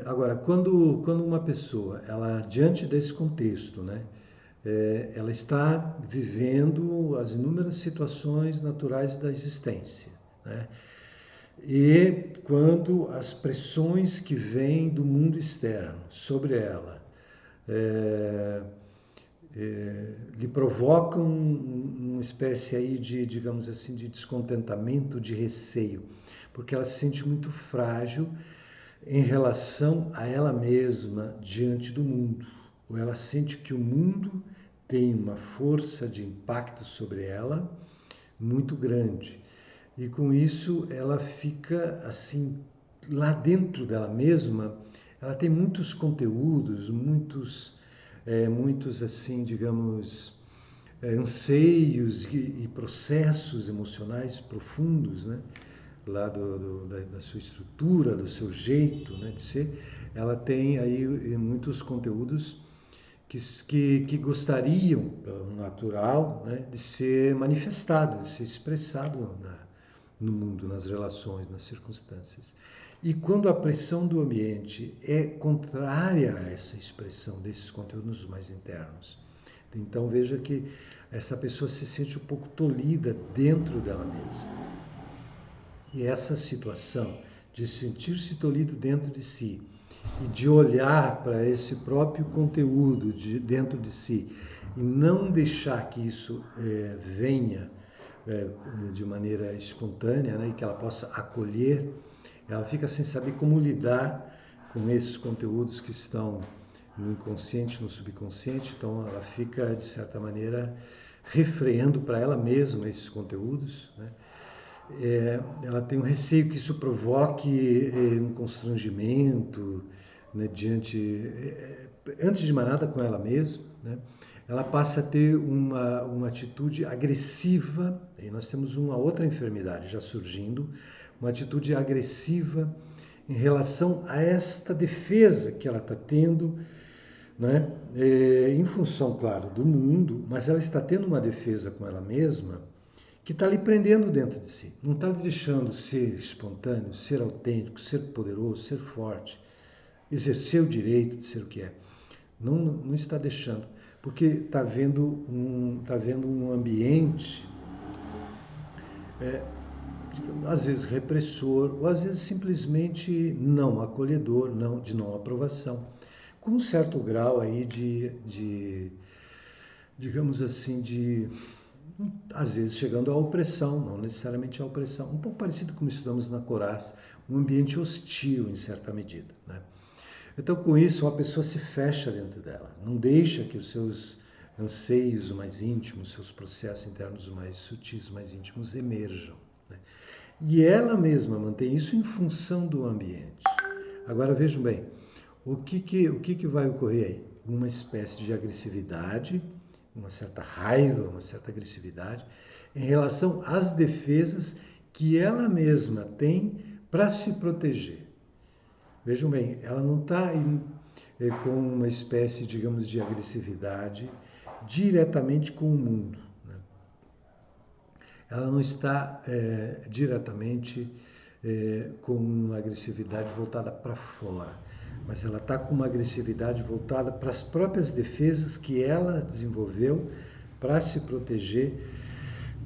[SPEAKER 1] Agora, quando uma pessoa, ela diante desse contexto, né, ela está vivendo as inúmeras situações naturais da existência, né? E quando as pressões que vêm do mundo externo sobre ela lhe provocam uma espécie aí de, digamos assim, de descontentamento, de receio, porque ela se sente muito frágil em relação a ela mesma diante do mundo, ou ela sente que o mundo tem uma força de impacto sobre ela muito grande. E com isso ela fica assim, lá dentro dela mesma, ela tem muitos conteúdos, muitos assim, digamos, anseios e processos emocionais profundos, né? Lá da sua estrutura, do seu jeito, né, de ser, ela tem aí muitos conteúdos que gostariam, pelo natural, né, de ser manifestado, de ser expressado no mundo, nas relações, nas circunstâncias. E quando a pressão do ambiente é contrária a essa expressão desses conteúdos mais internos, então veja que essa pessoa se sente um pouco tolhida dentro dela mesma. E essa situação de sentir-se tolhido dentro de si e de olhar para esse próprio conteúdo dentro de si e não deixar que isso venha de maneira espontânea, né, e que ela possa acolher, ela fica sem saber como lidar com esses conteúdos que estão no inconsciente, no subconsciente, então ela fica, de certa maneira, refreando para ela mesma esses conteúdos, né? ela tem um receio que isso provoque um constrangimento, né, antes de mais nada com ela mesma, né, ela passa a ter uma atitude agressiva, e nós temos uma outra enfermidade já surgindo, uma atitude agressiva em relação a esta defesa que ela está tendo, né, em função, claro, do mundo, mas ela está tendo uma defesa com ela mesma que está lhe prendendo dentro de si. Não está lhe deixando ser espontâneo, ser autêntico, ser poderoso, ser forte, exercer o direito de ser o que é. Não está deixando, porque está vendo um ambiente, às vezes repressor, ou às vezes simplesmente não acolhedor, de não aprovação, com um certo grau aí digamos assim, às vezes chegando à opressão, não necessariamente à opressão, um pouco parecido como estudamos na Coraz, um ambiente hostil em certa medida, né? Então, com isso, uma pessoa se fecha dentro dela, não deixa que os seus anseios mais íntimos, seus processos internos mais sutis, mais íntimos emerjam, né? E ela mesma mantém isso em função do ambiente. Agora, vejam bem, o que vai ocorrer aí? Uma espécie de agressividade, uma certa raiva, uma certa agressividade em relação às defesas que ela mesma tem para se proteger. Vejam bem, ela não está com uma espécie, digamos, de agressividade diretamente com o mundo, né? Ela não está diretamente com uma agressividade voltada para fora, mas ela está com uma agressividade voltada para as próprias defesas que ela desenvolveu para se proteger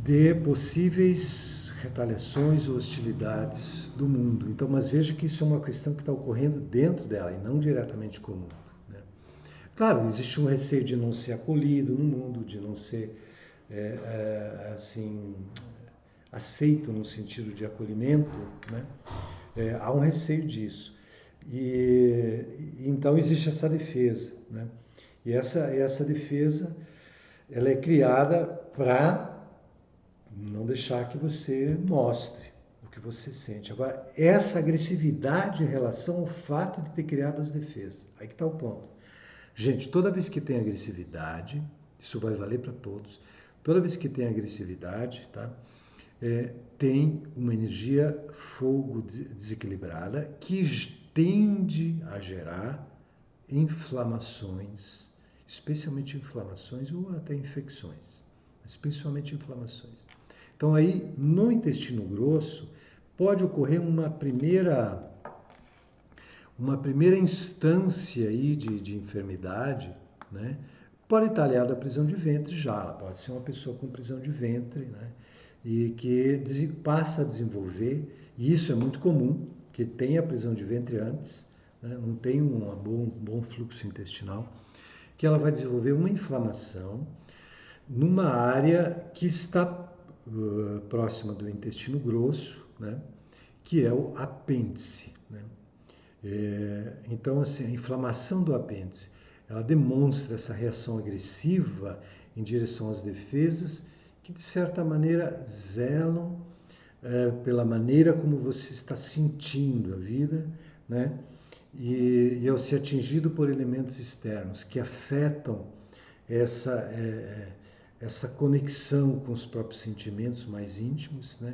[SPEAKER 1] de possíveis retaliações ou hostilidades do mundo. Então, mas veja que isso é uma questão que está ocorrendo dentro dela e não diretamente com o mundo, né? Claro, existe um receio de não ser acolhido no mundo, de não ser assim aceito no sentido de acolhimento, né? Há um receio disso. E então existe essa defesa, né? E essa defesa, ela é criada para não deixar que você mostre o que você sente. Agora, essa agressividade em relação ao fato de ter criado as defesas, aí que está o ponto. Gente, toda vez que tem agressividade, isso vai valer para todos, toda vez que tem agressividade, tá? Tem uma energia fogo desequilibrada que tende a gerar inflamações, especialmente inflamações ou até infecções, especialmente inflamações. Então aí no intestino grosso pode ocorrer uma primeira instância aí de enfermidade, né? Pode estar aliada à prisão de ventre já, ela pode ser uma pessoa com prisão de ventre, né? E que passa a desenvolver, e isso é muito comum, que tenha prisão de ventre antes, né? Não tem um bom fluxo intestinal, que ela vai desenvolver uma inflamação numa área que está próxima do intestino grosso, né? Que é o apêndice, né? Então, assim, a inflamação do apêndice, ela demonstra essa reação agressiva em direção às defesas que, de certa maneira, zelam pela maneira como você está sentindo a vida, né? E ao ser atingido por elementos externos que afetam essa conexão com os próprios sentimentos mais íntimos, né?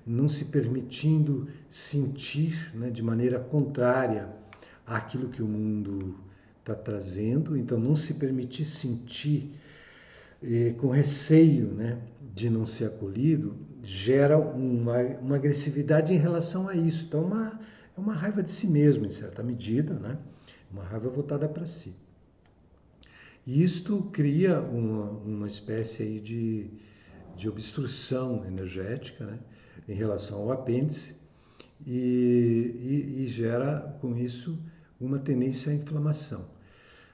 [SPEAKER 1] Não se permitindo sentir, né, de maneira contrária àquilo que o mundo está trazendo, então não se permitir sentir com receio, né, de não ser acolhido, gera uma agressividade em relação a isso. Então é uma raiva de si mesmo, em certa medida, né? Uma raiva voltada para si. E isto cria uma espécie aí de obstrução energética, né, em relação ao apêndice e gera com isso uma tendência à inflamação.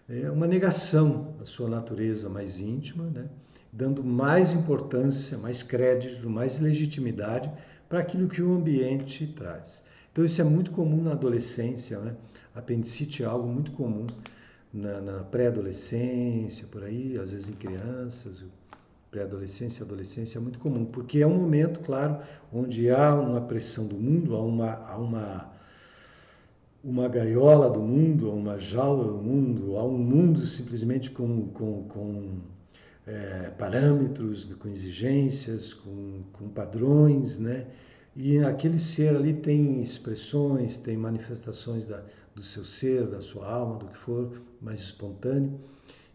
[SPEAKER 1] É uma negação da sua natureza mais íntima, né, dando mais importância, mais crédito, mais legitimidade para aquilo que o ambiente traz. Então isso é muito comum na adolescência, né? Apendicite é algo muito comum na pré-adolescência, por aí, às vezes em crianças. pré-adolescência, adolescência é muito comum, porque é um momento, claro, onde há uma pressão do mundo, uma gaiola do mundo, uma jaula do mundo, há um mundo simplesmente com parâmetros, com exigências, com padrões, né? E aquele ser ali tem expressões, tem manifestações do seu ser, da sua alma, do que for mais espontâneo,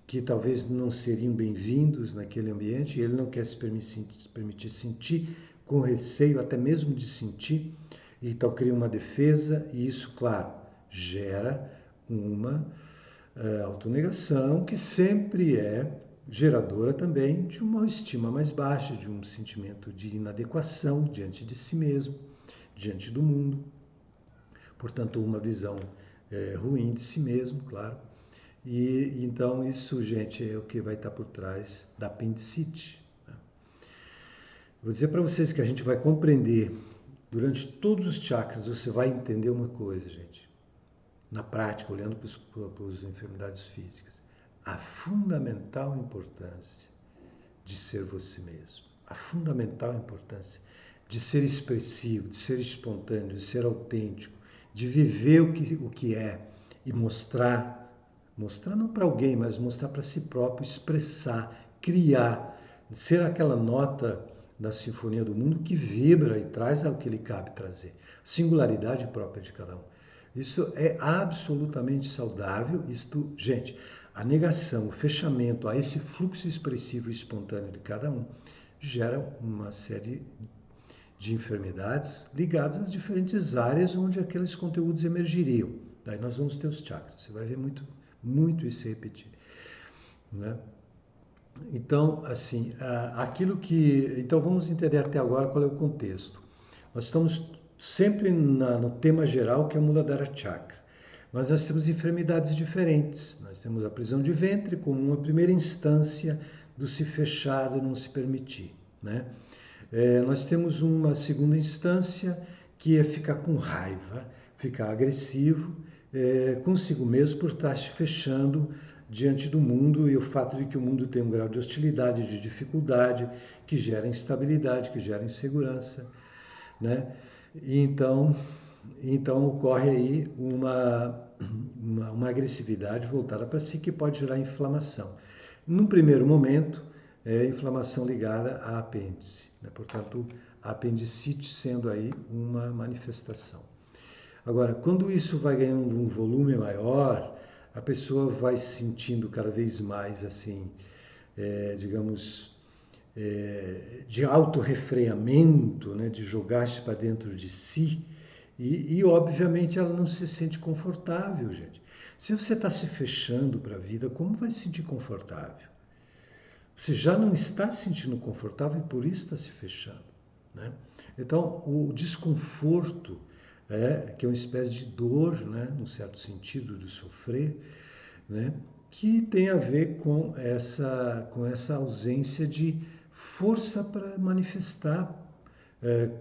[SPEAKER 1] que talvez não seriam bem-vindos naquele ambiente, e ele não quer se permitir sentir, com receio até mesmo de sentir, e então cria uma defesa, e isso, claro, gera uma autonegação que sempre é geradora também de uma estima mais baixa, de um sentimento de inadequação diante de si mesmo, diante do mundo. Portanto, uma visão ruim de si mesmo, claro. E então isso, gente, é o que vai estar por trás da apendicite. Vou dizer para vocês que a gente vai compreender durante todos os chakras, você vai entender uma coisa, gente. Na prática, olhando para as enfermidades físicas, a fundamental importância de ser você mesmo, a fundamental importância de ser expressivo, de ser espontâneo, de ser autêntico, de viver o que é e mostrar não para alguém, mas mostrar para si próprio, expressar, criar, ser aquela nota da sinfonia do mundo que vibra e traz o que lhe cabe trazer, singularidade própria de cada um. Isso é absolutamente saudável. Isto, gente, a negação, o fechamento a esse fluxo expressivo e espontâneo de cada um gera uma série de enfermidades ligadas às diferentes áreas onde aqueles conteúdos emergiriam. Daí nós vamos ter os chakras. Você vai ver muito isso se repetir, né? Então, assim, então vamos entender até agora qual é o contexto. Nós estamos sempre no tema geral, que é o Muladhara Chakra. Mas nós temos enfermidades diferentes. Nós temos a prisão de ventre como uma primeira instância do se fechar e não se permitir, né? Nós temos uma segunda instância que é ficar com raiva, ficar agressivo consigo mesmo por estar se fechando diante do mundo e o fato de que o mundo tem um grau de hostilidade, de dificuldade, que gera instabilidade, que gera insegurança, né? E então ocorre aí uma agressividade voltada para si que pode gerar inflamação. Num primeiro momento, inflamação ligada à apêndice, né? Portanto, a apendicite sendo aí uma manifestação. Agora, quando isso vai ganhando um volume maior, a pessoa vai se sentindo cada vez mais assim, digamos, de autorrefreamento, né, de jogar-se para dentro de si, e obviamente ela não se sente confortável, gente. Se você está se fechando para a vida, como vai se sentir confortável? Você já não está se sentindo confortável e por isso está se fechando, né? Então, o desconforto, que é uma espécie de dor, né, num certo sentido, de sofrer, né, que tem a ver com essa ausência de força para manifestar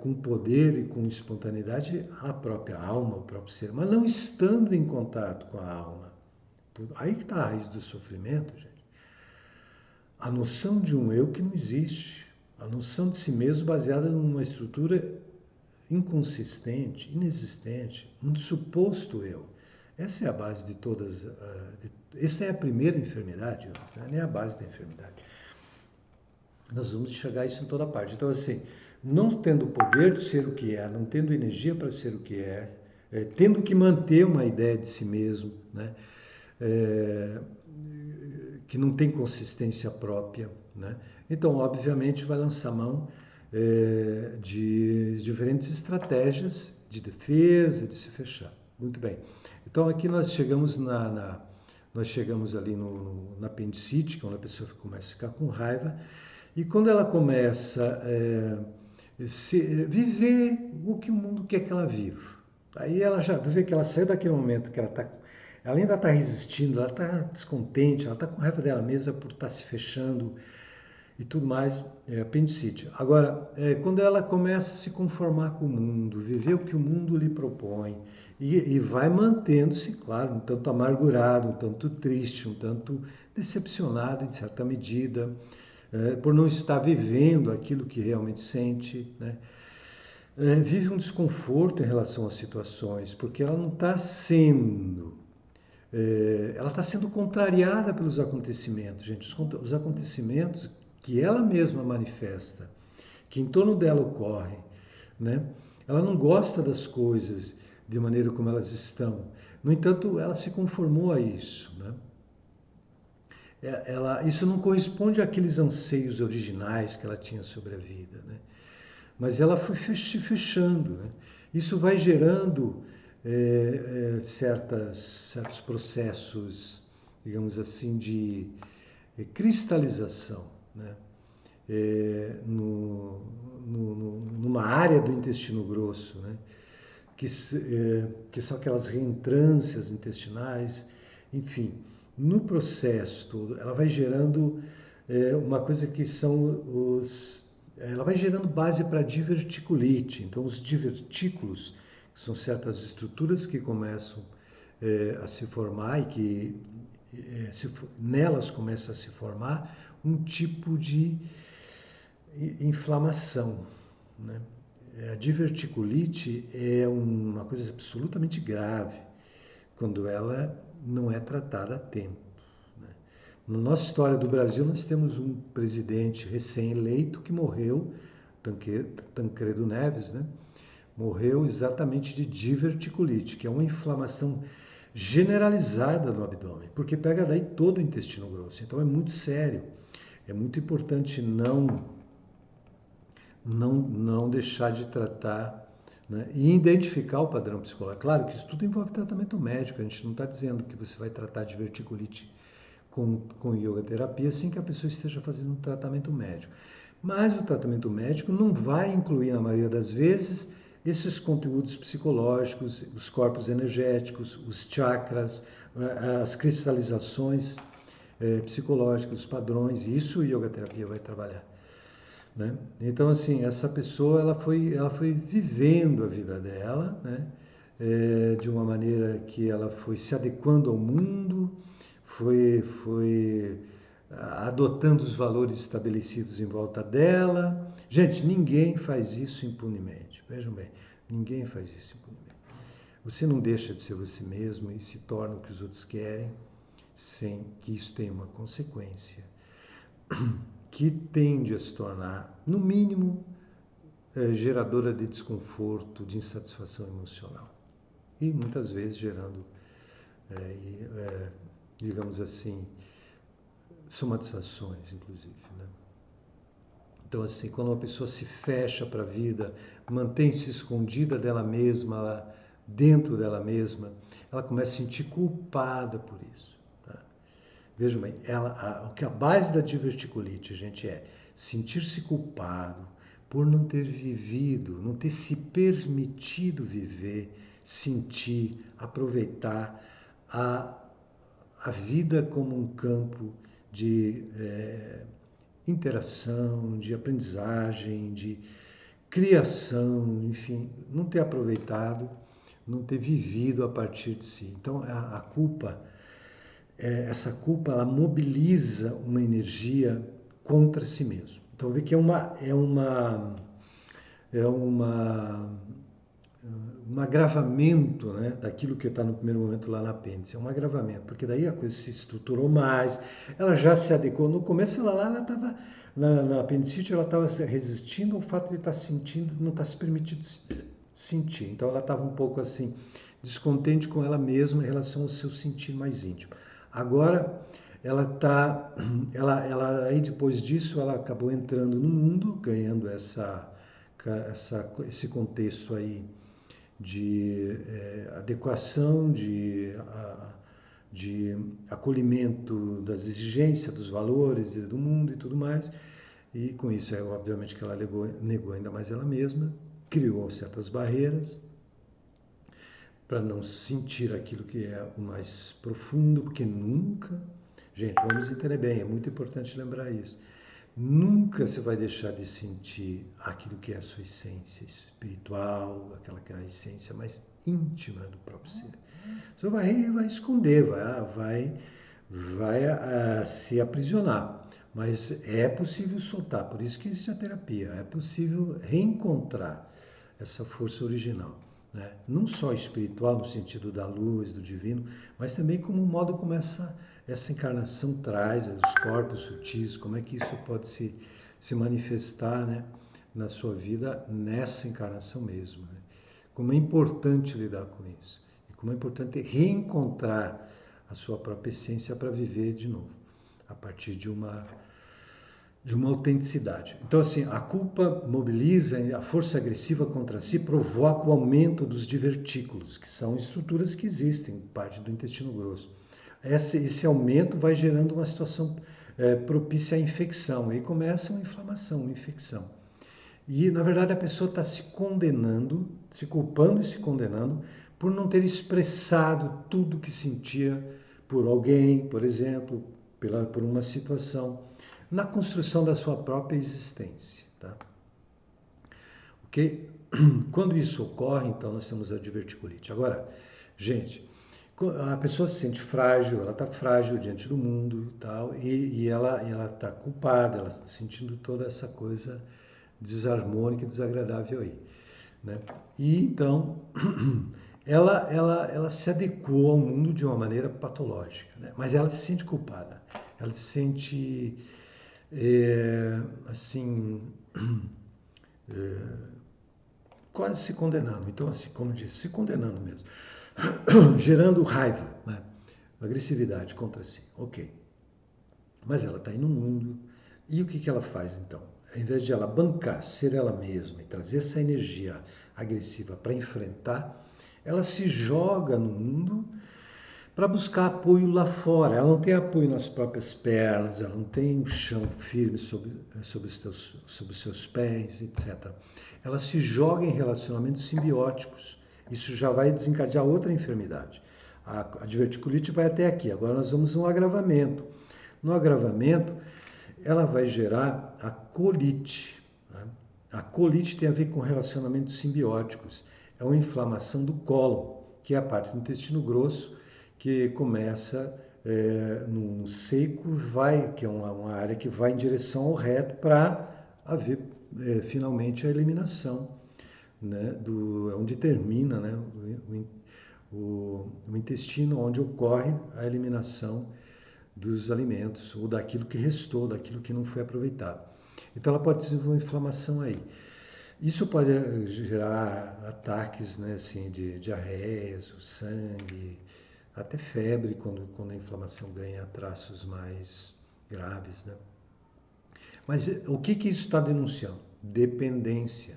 [SPEAKER 1] com poder e com espontaneidade a própria alma, o próprio ser, mas não estando em contato com a alma. Aí que está a raiz do sofrimento, gente. A noção de um eu que não existe, a noção de si mesmo baseada numa estrutura inconsistente, inexistente, um suposto eu. Essa é a base de todas. Essa é a primeira enfermidade, né? Nem a base da enfermidade. Nós vamos enxergar isso em toda parte. Então, assim, não tendo o poder de ser o que é, não tendo energia para ser o que tendo que manter uma ideia de si mesmo, né? Que não tem consistência própria, né? Então, obviamente, vai lançar mão de diferentes estratégias de defesa, de se fechar. Muito bem. Então, aqui nós chegamos nós chegamos ali na apendicite, que é onde a pessoa começa a ficar com raiva, e quando ela começa a viver o que o mundo quer que ela viva. Aí ela já vê que ela saiu daquele momento que ela ainda está resistindo, ela está descontente, ela está com raiva dela mesma por estar se fechando e tudo mais, apendicite. Agora, quando ela começa a se conformar com o mundo, viver o que o mundo lhe propõe, e vai mantendo-se, claro, um tanto amargurado, um tanto triste, um tanto decepcionado, em certa medida, por não estar vivendo aquilo que realmente sente, né? Vive um desconforto em relação às situações, porque ela não está sendo, ela está sendo contrariada pelos acontecimentos, gente. Os acontecimentos que ela mesma manifesta, que em torno dela ocorrem, né? Ela não gosta das coisas de maneira como elas estão. No entanto, ela se conformou a isso, né? Isso não corresponde àqueles anseios originais que ela tinha sobre a vida, né? Mas ela foi se fechando, né? Isso vai gerando certos processos, digamos assim, de cristalização, né? Numa área do intestino grosso, né? Que são aquelas reentrâncias intestinais, enfim, no processo todo, ela vai gerando uma coisa que são ela vai gerando base para diverticulite. Então, os divertículos, que são certas estruturas que começam a se formar e que nelas começa a se formar um tipo de inflamação, né? A diverticulite é uma coisa absolutamente grave quando ela não é tratada a tempo, né? Na nossa história do Brasil, nós temos um presidente recém-eleito que morreu, Tancredo Neves, né? Morreu exatamente de diverticulite, que é uma inflamação generalizada no abdômen, porque pega daí todo o intestino grosso. Então é muito sério. É muito importante não deixar de tratar, né? E identificar o padrão psicológico. Claro que isso tudo envolve tratamento médico, a gente não está dizendo que você vai tratar de diverticulite com yoga terapia sem que a pessoa esteja fazendo um tratamento médico. Mas o tratamento médico não vai incluir, na maioria das vezes, esses conteúdos psicológicos, os corpos energéticos, os chakras, as cristalizações psicológicas, os padrões, e isso a yoga terapia vai trabalhar, né? Então, assim, essa pessoa ela foi vivendo a vida dela, né? De uma maneira que ela foi se adequando ao mundo, foi adotando os valores estabelecidos em volta dela. Gente, ninguém faz isso impunemente. Vejam bem, ninguém faz isso impunemente. Você não deixa de ser você mesmo e se torna o que os outros querem, sem que isso tenha uma consequência que tende a se tornar, no mínimo, geradora de desconforto, de insatisfação emocional. E muitas vezes gerando, digamos assim, somatizações, inclusive, né? Então, assim, quando uma pessoa se fecha para a vida, mantém-se escondida dela mesma, dentro dela mesma, ela começa a se sentir culpada por isso. Tá? Vejam bem, o que a base da diverticulite, gente, é sentir-se culpado por não ter vivido, não ter se permitido viver, sentir, aproveitar a vida como um campo de interação, de aprendizagem, de criação, enfim, não ter aproveitado, não ter vivido a partir de si. Então, a culpa, essa culpa, ela mobiliza uma energia contra si mesmo. Então, vê que um agravamento, né, daquilo que está no primeiro momento lá na apêndice. É um agravamento, porque daí a coisa se estruturou mais, ela já se adequou. No começo ela estava, na apendicite, ela estava resistindo ao fato de estar sentindo, não estar se permitindo sentir. Então ela estava um pouco assim, descontente com ela mesma em relação ao seu sentir mais íntimo. Agora ela aí depois disso, ela acabou entrando no mundo, ganhando esse contexto aí de adequação, de acolhimento das exigências, dos valores do mundo e tudo mais. E com isso, obviamente que ela negou ainda mais ela mesma, criou certas barreiras para não sentir aquilo que é o mais profundo, porque nunca, gente, vamos entender bem, é muito importante lembrar isso. Nunca você vai deixar de sentir aquilo que é a sua essência espiritual, aquela que é a essência mais íntima do próprio ser. Você vai esconder, vai se aprisionar. Mas é possível soltar, por isso que existe a terapia. É possível reencontrar essa força original, né? Não só espiritual, no sentido da luz, do divino, mas também como o modo como essa encarnação traz, os corpos sutis, como é que isso pode se manifestar, né, na sua vida nessa encarnação mesmo, né? Como é importante lidar com isso. E como é importante reencontrar a sua própria essência para viver de novo, a partir de uma autenticidade. Então, assim, a culpa mobiliza, a força agressiva contra si provoca o aumento dos divertículos, que são estruturas que existem, parte do intestino grosso. Esse aumento vai gerando uma situação propícia à infecção, e começa uma inflamação, uma infecção. E, na verdade, a pessoa está se condenando, se culpando e se condenando por não ter expressado tudo que sentia por alguém, por exemplo, por uma situação, na construção da sua própria existência. Tá? Ok? Quando isso ocorre, então, nós temos a diverticulite. Agora, gente, a pessoa se sente frágil, ela está frágil diante do mundo e tal, e ela está culpada, ela está sentindo toda essa coisa desarmônica, desagradável aí, né? E então ela se adequou ao mundo de uma maneira patológica, né? Mas ela se sente culpada, ela se sente assim quase se condenando. Então, assim, como disse, se condenando mesmo, gerando raiva, né? Agressividade contra si. Ok. Mas ela está aí no mundo. E o que ela faz então? Ao invés de ela bancar, ser ela mesma e trazer essa energia agressiva para enfrentar, ela se joga no mundo para buscar apoio lá fora. Ela não tem apoio nas próprias pernas, ela não tem um chão firme sobre os seus pés, etc. Ela se joga em relacionamentos simbióticos. Isso já vai desencadear outra enfermidade. A diverticulite vai até aqui. Agora nós vamos no agravamento. No agravamento, ela vai gerar a colite. Né? A colite tem a ver com relacionamentos simbióticos. É uma inflamação do cólon, que é a parte do intestino grosso, que começa no seco, que é uma área que vai em direção ao reto para haver finalmente a eliminação, né, onde termina, né, o intestino, onde ocorre a eliminação dos alimentos ou daquilo que restou, daquilo que não foi aproveitado. Então ela pode desenvolver uma inflamação aí. Isso pode gerar ataques, né, assim, de diarreias, o sangue, até febre quando a inflamação ganha traços mais graves, né? Mas o que isso está denunciando? Dependência.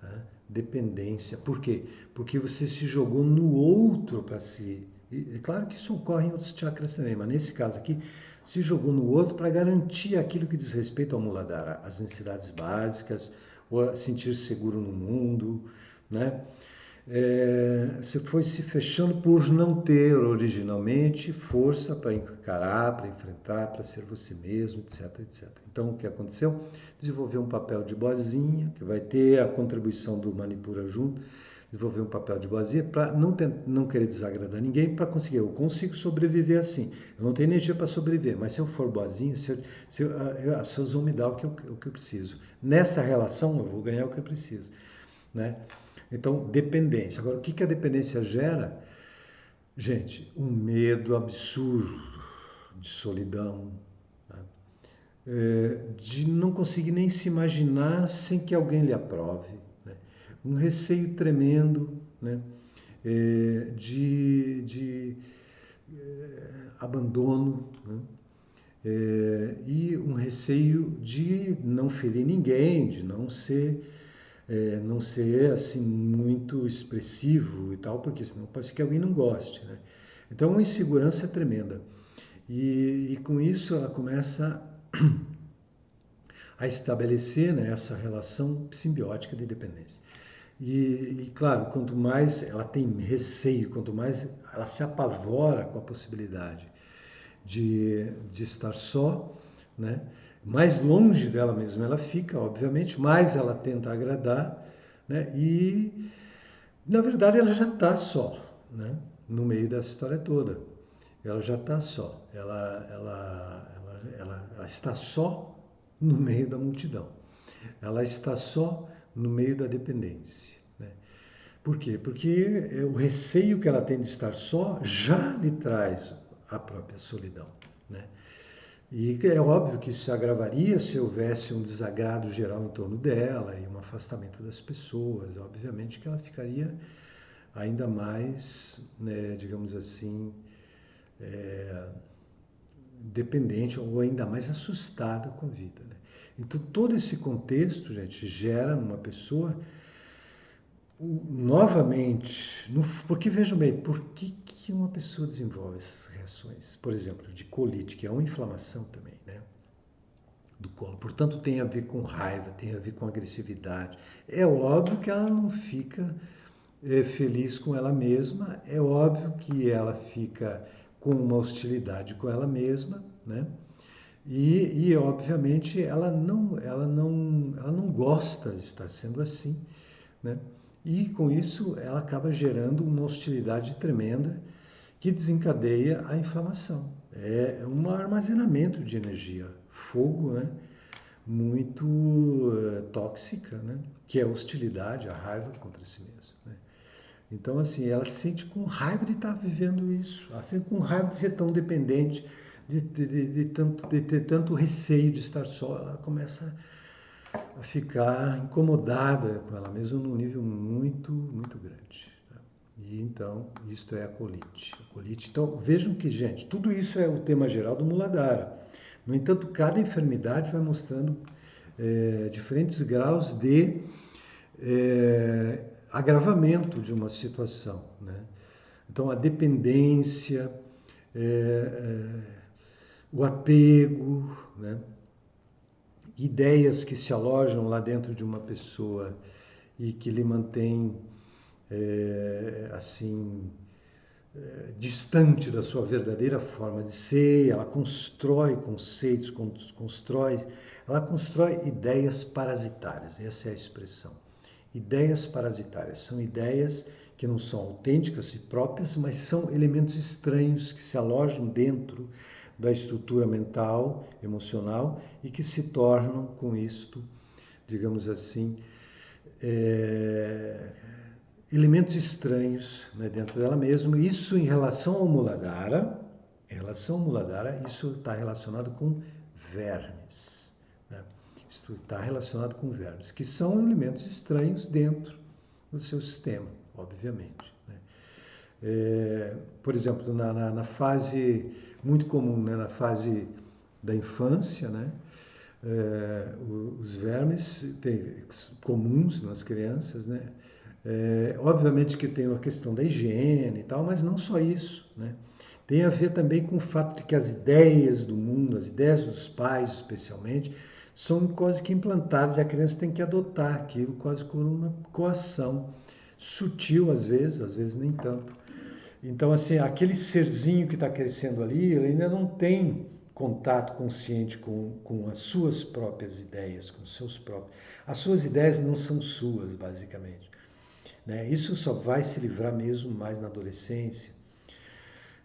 [SPEAKER 1] Né? Dependência. Por quê? Porque você se jogou no outro para si. E claro que isso ocorre em outros chakras também, mas nesse caso aqui, se jogou no outro para garantir aquilo que diz respeito ao Muladhara, as necessidades básicas, ou a sentir-se seguro no mundo, né? Você foi se fechando por não ter originalmente força para encarar, para enfrentar, para ser você mesmo, etc, etc. Então, o que aconteceu? Desenvolveu um papel de boazinha, que vai ter a contribuição do Manipura junto, desenvolver um papel de boazinha para não querer desagradar ninguém, para conseguir, eu consigo sobreviver assim. Eu não tenho energia para sobreviver, mas se eu for boazinha, as pessoas vão me dar o que eu preciso. Nessa relação, eu vou ganhar o que eu preciso, né? Então, dependência. Agora, o que a dependência gera? Gente, um medo absurdo de solidão, né? De não conseguir nem se imaginar sem que alguém lhe aprove, né? Um receio tremendo, né? De abandono, né? E um receio de não ferir ninguém, de não ser assim muito expressivo e tal, porque senão pode ser que alguém não goste, né? Então, uma insegurança tremenda. E com isso ela começa a estabelecer, né, essa relação simbiótica de dependência. E, claro, quanto mais ela tem receio, quanto mais ela se apavora com a possibilidade de estar só, né? Mais longe dela mesma ela fica, obviamente, mais ela tenta agradar, né? E, na verdade, ela já está só, né? No meio dessa história toda. Ela já está só. ela está só no meio da multidão. Ela está só no meio da dependência, né? Por quê? Porque o receio que ela tem de estar só já lhe traz a própria solidão, né? E é óbvio que isso se agravaria se houvesse um desagrado geral em torno dela e um afastamento das pessoas. Obviamente que ela ficaria ainda mais, né, digamos assim, dependente ou ainda mais assustada com a vida, né? Então todo esse contexto, gente, gera numa pessoa novamente, porque vejam bem, por que uma pessoa desenvolve essas reações? Por exemplo, de colite, que é uma inflamação também, né? Do colo. Portanto, tem a ver com raiva, tem a ver com agressividade. É óbvio que ela não fica feliz com ela mesma, é óbvio que ela fica com uma hostilidade com ela mesma, né? E obviamente ela não gosta de estar sendo assim, né? E com isso ela acaba gerando uma hostilidade tremenda que desencadeia a inflamação. É um armazenamento de energia, fogo, né? Muito tóxica, né? Que é a hostilidade, a raiva contra si mesmo, né? Então, assim, ela se sente com raiva de estar vivendo isso, ela se sente com raiva de ser tão dependente, de ter tanto receio de estar só, ela começa a ficar incomodada com ela mesma num nível muito, muito grande. Tá? E então, isto é a colite. A colite. Então, vejam que, gente, tudo isso é o tema geral do Muladhara. No entanto, cada enfermidade vai mostrando diferentes graus de agravamento de uma situação, né? Então, a dependência, é, é, o apego, né? Ideias que se alojam lá dentro de uma pessoa e que lhe mantém assim distante da sua verdadeira forma de ser, ela constrói conceitos, ela constrói ideias parasitárias, essa é a expressão. Ideias parasitárias são ideias que não são autênticas e próprias, mas são elementos estranhos que se alojam dentro da estrutura mental, emocional e que se tornam com isto, digamos assim, elementos estranhos, né, dentro dela mesma. Isso em relação ao Muladhara, isso está relacionado com vermes, né? Isso está relacionado com vermes, que são elementos estranhos dentro do seu sistema, obviamente, né? Por exemplo, na fase muito comum, né, na fase da infância, né, os vermes comuns nas crianças, né? Obviamente que tem a questão da higiene e tal, mas não só isso, né? Tem a ver também com o fato de que as ideias do mundo, as ideias dos pais especialmente, são quase que implantadas e a criança tem que adotar aquilo quase como uma coação, sutil às vezes nem tanto. Então, assim, aquele serzinho que está crescendo ali, ele ainda não tem contato consciente com as suas próprias ideias, com os seus próprios. As suas ideias não são suas, basicamente, né? Isso só vai se livrar mesmo mais na adolescência,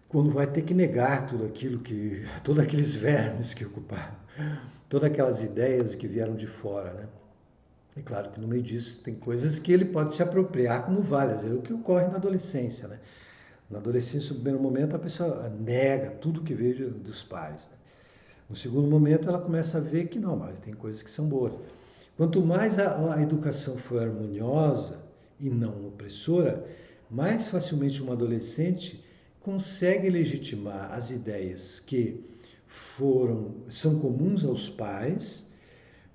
[SPEAKER 1] quando vai ter que negar tudo aquilo que, todos aqueles vermes que ocuparam, todas aquelas ideias que vieram de fora, né? E claro que no meio disso tem coisas que ele pode se apropriar como várias, é o que ocorre na adolescência, né? Na adolescência, no primeiro momento, a pessoa nega tudo que veio dos pais, né? No segundo momento, ela começa a ver que não, mas tem coisas que são boas. Quanto mais a educação for harmoniosa e não opressora, mais facilmente uma adolescente consegue legitimar as ideias que são comuns aos pais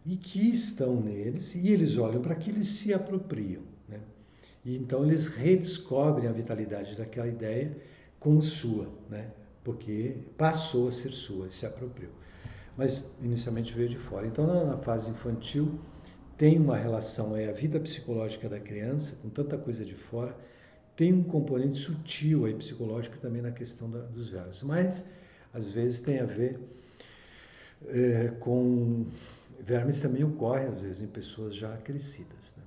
[SPEAKER 1] e que estão neles, e eles olham para aquilo e se apropriam, né? E então eles redescobrem a vitalidade daquela ideia como sua, né? Porque passou a ser sua, se apropriou. Mas inicialmente veio de fora. Então, na fase infantil, tem uma relação, a vida psicológica da criança, com tanta coisa de fora, tem um componente sutil aí, psicológico também na questão dos vermes. Mas, às vezes, tem a ver com... Vermes também ocorre, às vezes, em pessoas já crescidas, né?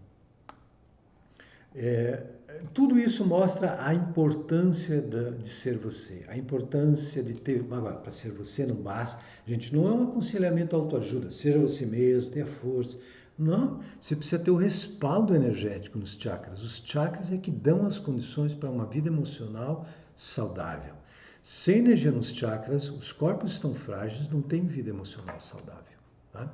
[SPEAKER 1] tudo isso mostra a importância de ser você, a importância de ter. Agora, para ser você não basta. Gente, não é um aconselhamento autoajuda, seja você mesmo, tenha força. Não, você precisa ter o respaldo energético nos chakras. Os chakras é que dão as condições para uma vida emocional saudável. Sem energia nos chakras, os corpos estão frágeis, não tem vida emocional saudável. Tá?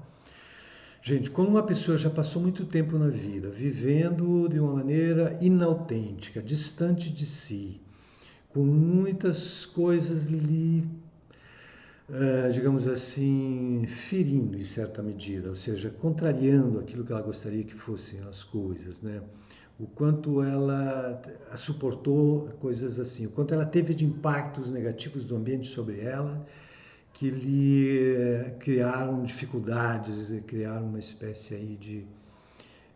[SPEAKER 1] Gente, quando uma pessoa já passou muito tempo na vida, vivendo de uma maneira inautêntica, distante de si, com muitas coisas lhe, digamos assim, ferindo em certa medida, ou seja, contrariando aquilo que ela gostaria que fossem as coisas, né? O quanto ela suportou coisas assim, o quanto ela teve de impactos negativos do ambiente sobre ela, que lhe criaram dificuldades, criaram uma espécie aí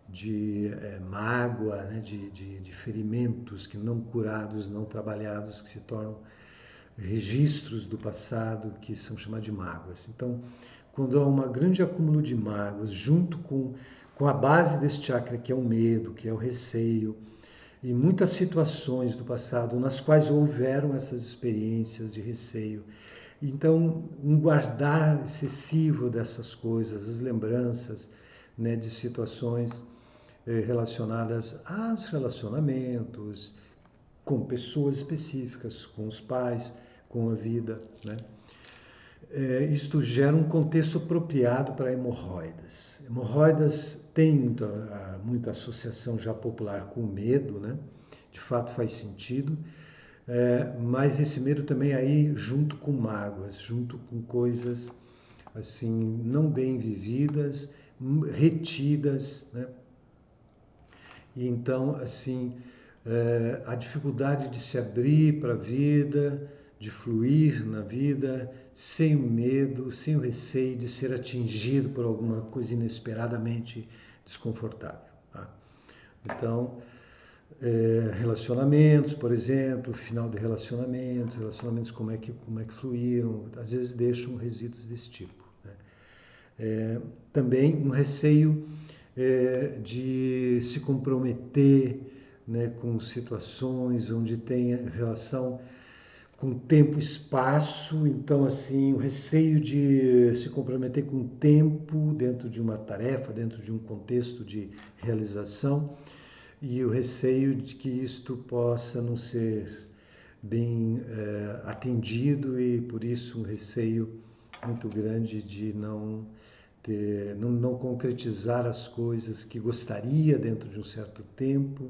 [SPEAKER 1] de mágoa, né? de ferimentos que não curados, não trabalhados, que se tornam registros do passado, que são chamados de mágoas. Então, quando há um grande acúmulo de mágoas, junto com a base desse chakra, que é o medo, que é o receio, e muitas situações do passado nas quais houveram essas experiências de receio. Então, um guardar excessivo dessas coisas, as lembranças, né, de situações relacionadas aos relacionamentos, com pessoas específicas, com os pais, com a vida, né? Isto gera um contexto apropriado para hemorroidas. Hemorroidas tem muita associação já popular com o medo, né? De fato faz sentido, mas esse medo também aí junto com mágoas, junto com coisas assim não bem vividas, retidas, né? E então assim a dificuldade de se abrir para a vida, de fluir na vida, sem o medo, sem o receio de ser atingido por alguma coisa inesperadamente desconfortável. Tá? Então, relacionamentos, por exemplo, final de relacionamentos como é que fluíram, às vezes deixam resíduos desse tipo. Né? Também um receio de se comprometer, né, com situações onde tem relação com tempo e espaço, então assim, o receio de se comprometer com o tempo dentro de uma tarefa, dentro de um contexto de realização, e o receio de que isto possa não ser bem atendido e por isso um receio muito grande de não concretizar as coisas que gostaria dentro de um certo tempo.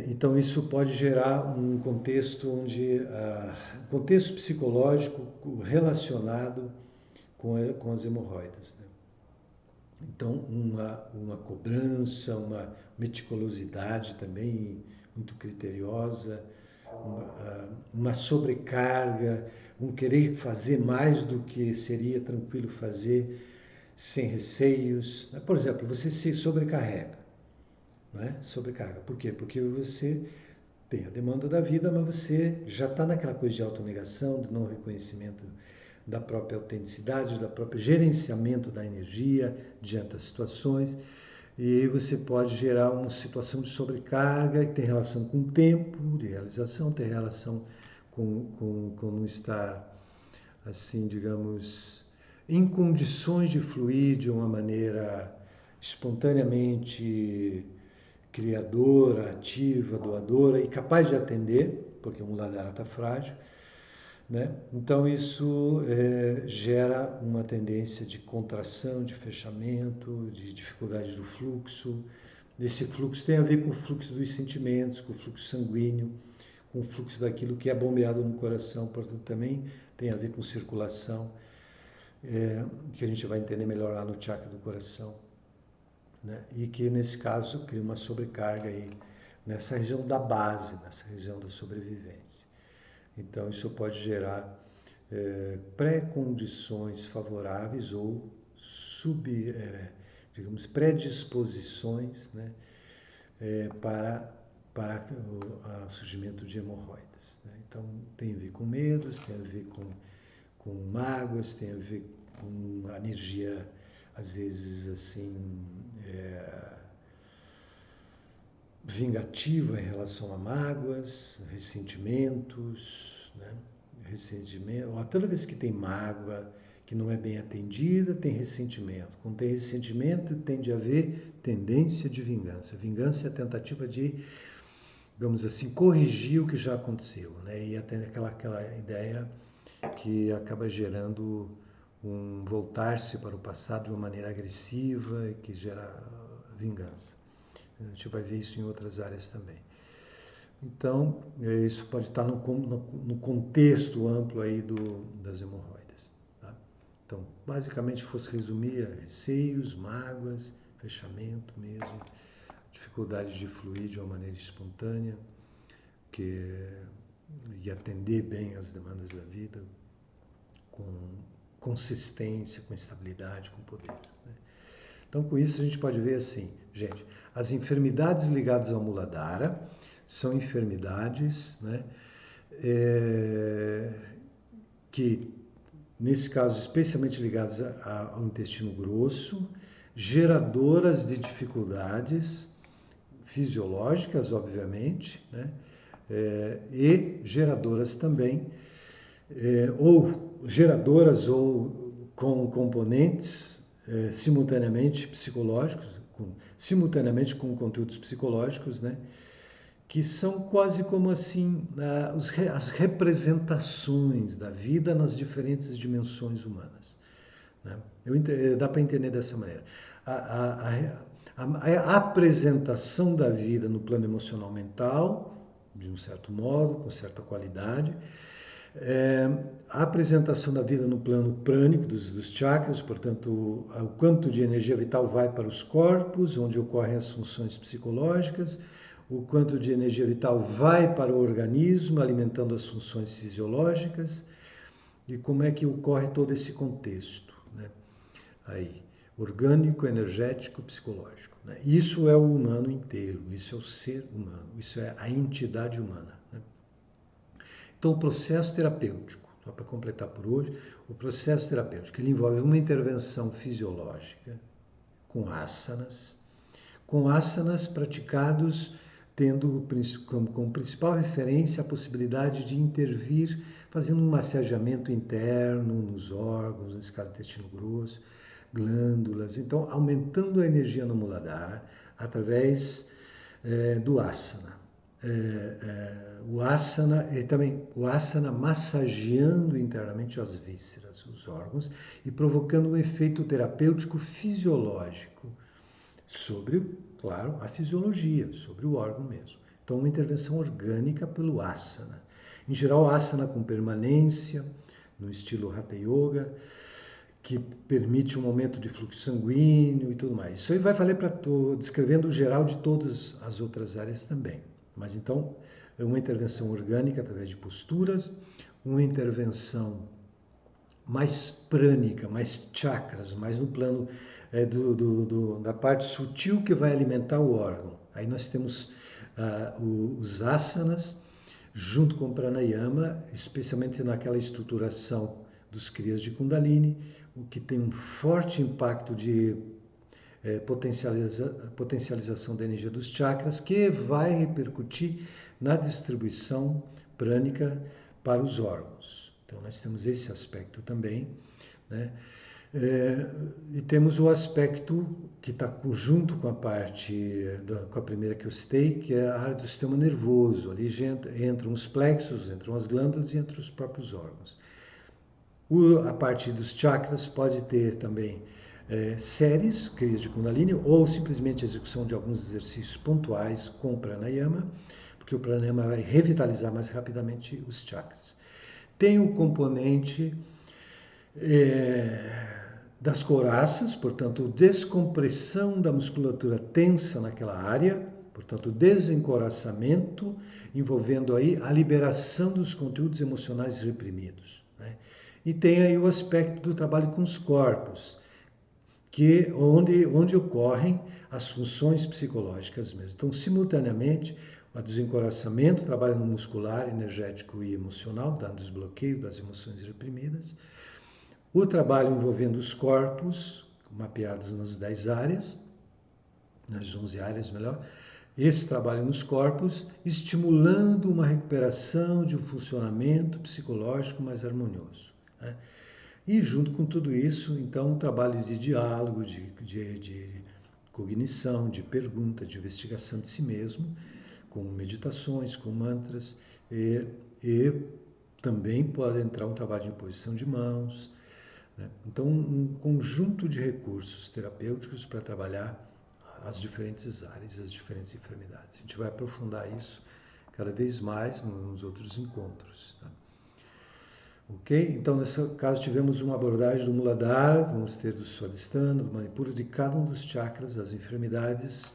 [SPEAKER 1] Então isso pode gerar um contexto onde um contexto psicológico relacionado com as hemorroidas. Né? Então uma cobrança, uma meticulosidade também muito criteriosa, uma sobrecarga, um querer fazer mais do que seria tranquilo fazer sem receios. Por exemplo, você se sobrecarrega. Né? Sobrecarga. Por quê? Porque você tem a demanda da vida, mas você já está naquela coisa de autonegação, de não reconhecimento da própria autenticidade, da própria gerenciamento da energia diante das situações. E aí você pode gerar uma situação de sobrecarga que tem relação com o tempo de realização, tem relação com não estar, assim, digamos, em condições de fluir de uma maneira espontaneamente criadora, ativa, doadora e capaz de atender, porque o Muladhara está frágil, né? Então isso gera uma tendência de contração, de fechamento, de dificuldade do fluxo. Esse fluxo tem a ver com o fluxo dos sentimentos, com o fluxo sanguíneo, com o fluxo daquilo que é bombeado no coração, portanto também tem a ver com circulação, que a gente vai entender melhor lá no chakra do coração. Né? E que nesse caso cria uma sobrecarga aí nessa região da base, nessa região da sobrevivência. Então isso pode gerar pré-condições favoráveis ou digamos, predisposições, né, para o surgimento de hemorroidas. Né? Então tem a ver com medos, tem a ver com mágoas, tem a ver com a energia às vezes assim vingativa em relação a mágoas, ressentimentos, né? Ressentimento, toda vez que tem mágoa que não é bem atendida, tem ressentimento. Quando tem ressentimento, tende a haver tendência de vingança. Vingança é a tentativa de, digamos assim, corrigir o que já aconteceu, né? E até aquela ideia que acaba gerando um voltar-se para o passado de uma maneira agressiva e que gera vingança. A gente vai ver isso em outras áreas também. Então, isso pode estar no contexto amplo aí das hemorroidas. Tá? Então, basicamente, se fosse resumir, receios, mágoas, fechamento mesmo, dificuldade de fluir de uma maneira espontânea, e atender bem as demandas da vida com consistência, com estabilidade, com poder. Né? Então, com isso, a gente pode ver assim, gente, as enfermidades ligadas ao Muladhara são enfermidades, né, que, nesse caso, especialmente ligadas ao intestino grosso, geradoras de dificuldades fisiológicas, obviamente, né, e geradoras também, ou geradoras ou com componentes simultaneamente psicológicos, simultaneamente com conteúdos psicológicos, né, que são quase como assim as representações da vida nas diferentes dimensões humanas. Né? Dá para entender dessa maneira. A apresentação da vida no plano emocional mental, de um certo modo, com certa qualidade, a apresentação da vida no plano prânico dos chakras, portanto, o quanto de energia vital vai para os corpos, onde ocorrem as funções psicológicas, o quanto de energia vital vai para o organismo, alimentando as funções fisiológicas, e como é que ocorre todo esse contexto, né? Aí, orgânico, energético, psicológico. Né? Isso é o humano inteiro, isso é o ser humano, isso é a entidade humana. Né? Então, o processo terapêutico, só para completar por hoje, o processo terapêutico, ele envolve uma intervenção fisiológica com asanas praticados tendo como principal referência a possibilidade de intervir, fazendo um massageamento interno nos órgãos, nesse caso intestino grosso, glândulas, então aumentando a energia no Muladhara através do asana. O asana e também o asana massageando internamente as vísceras, os órgãos e provocando um efeito terapêutico fisiológico sobre, claro, a fisiologia, sobre o órgão mesmo. Então, uma intervenção orgânica pelo asana. Em geral, asana com permanência, no estilo Hatha Yoga, que permite um aumento de fluxo sanguíneo e tudo mais. Isso aí vai valer para descrevendo o geral de todas as outras áreas também. Mas então, é uma intervenção orgânica através de posturas, uma intervenção mais prânica, mais chakras, mais no plano da parte sutil que vai alimentar o órgão. Aí nós temos os asanas, junto com o pranayama, especialmente naquela estruturação dos kriyas de Kundalini, o que tem um forte impacto de potencialização da energia dos chakras, que vai repercutir na distribuição prânica para os órgãos. Então, nós temos esse aspecto também, né? E temos o aspecto que está junto com a parte, com a primeira que eu citei, que é a área do sistema nervoso. Ali entram os plexos, entram as glândulas e entram os próprios órgãos. A parte dos chakras pode ter também séries, kriyas de Kundalini, ou simplesmente a execução de alguns exercícios pontuais com o pranayama, porque o pranayama vai revitalizar mais rapidamente os chakras. Tem o componente das coraças, portanto, descompressão da musculatura tensa naquela área, portanto, desencoraçamento, envolvendo aí a liberação dos conteúdos emocionais reprimidos. Né? E tem aí o aspecto do trabalho com os corpos, onde ocorrem as funções psicológicas mesmo. Então, simultaneamente, o desencoraçamento, trabalho no muscular, energético e emocional, dando desbloqueio das emoções reprimidas. O trabalho envolvendo os corpos, mapeados nas 10 áreas, nas 11 áreas melhor, esse trabalho nos corpos, estimulando uma recuperação de um funcionamento psicológico mais harmonioso, né? E junto com tudo isso, então, um trabalho de diálogo, de cognição, de pergunta, de investigação de si mesmo, com meditações, com mantras, e também pode entrar um trabalho de imposição de mãos, né? Então, um conjunto de recursos terapêuticos para trabalhar as diferentes áreas, as diferentes enfermidades. A gente vai aprofundar isso cada vez mais nos outros encontros, tá? Ok? Então, nesse caso, tivemos uma abordagem do Muladhara, vamos ter do Swadhisthana, do Manipura, de cada um dos chakras, as enfermidades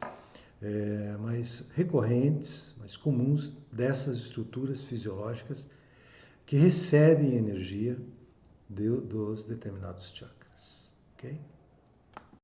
[SPEAKER 1] mais recorrentes, mais comuns dessas estruturas fisiológicas que recebem energia dos determinados chakras. Ok?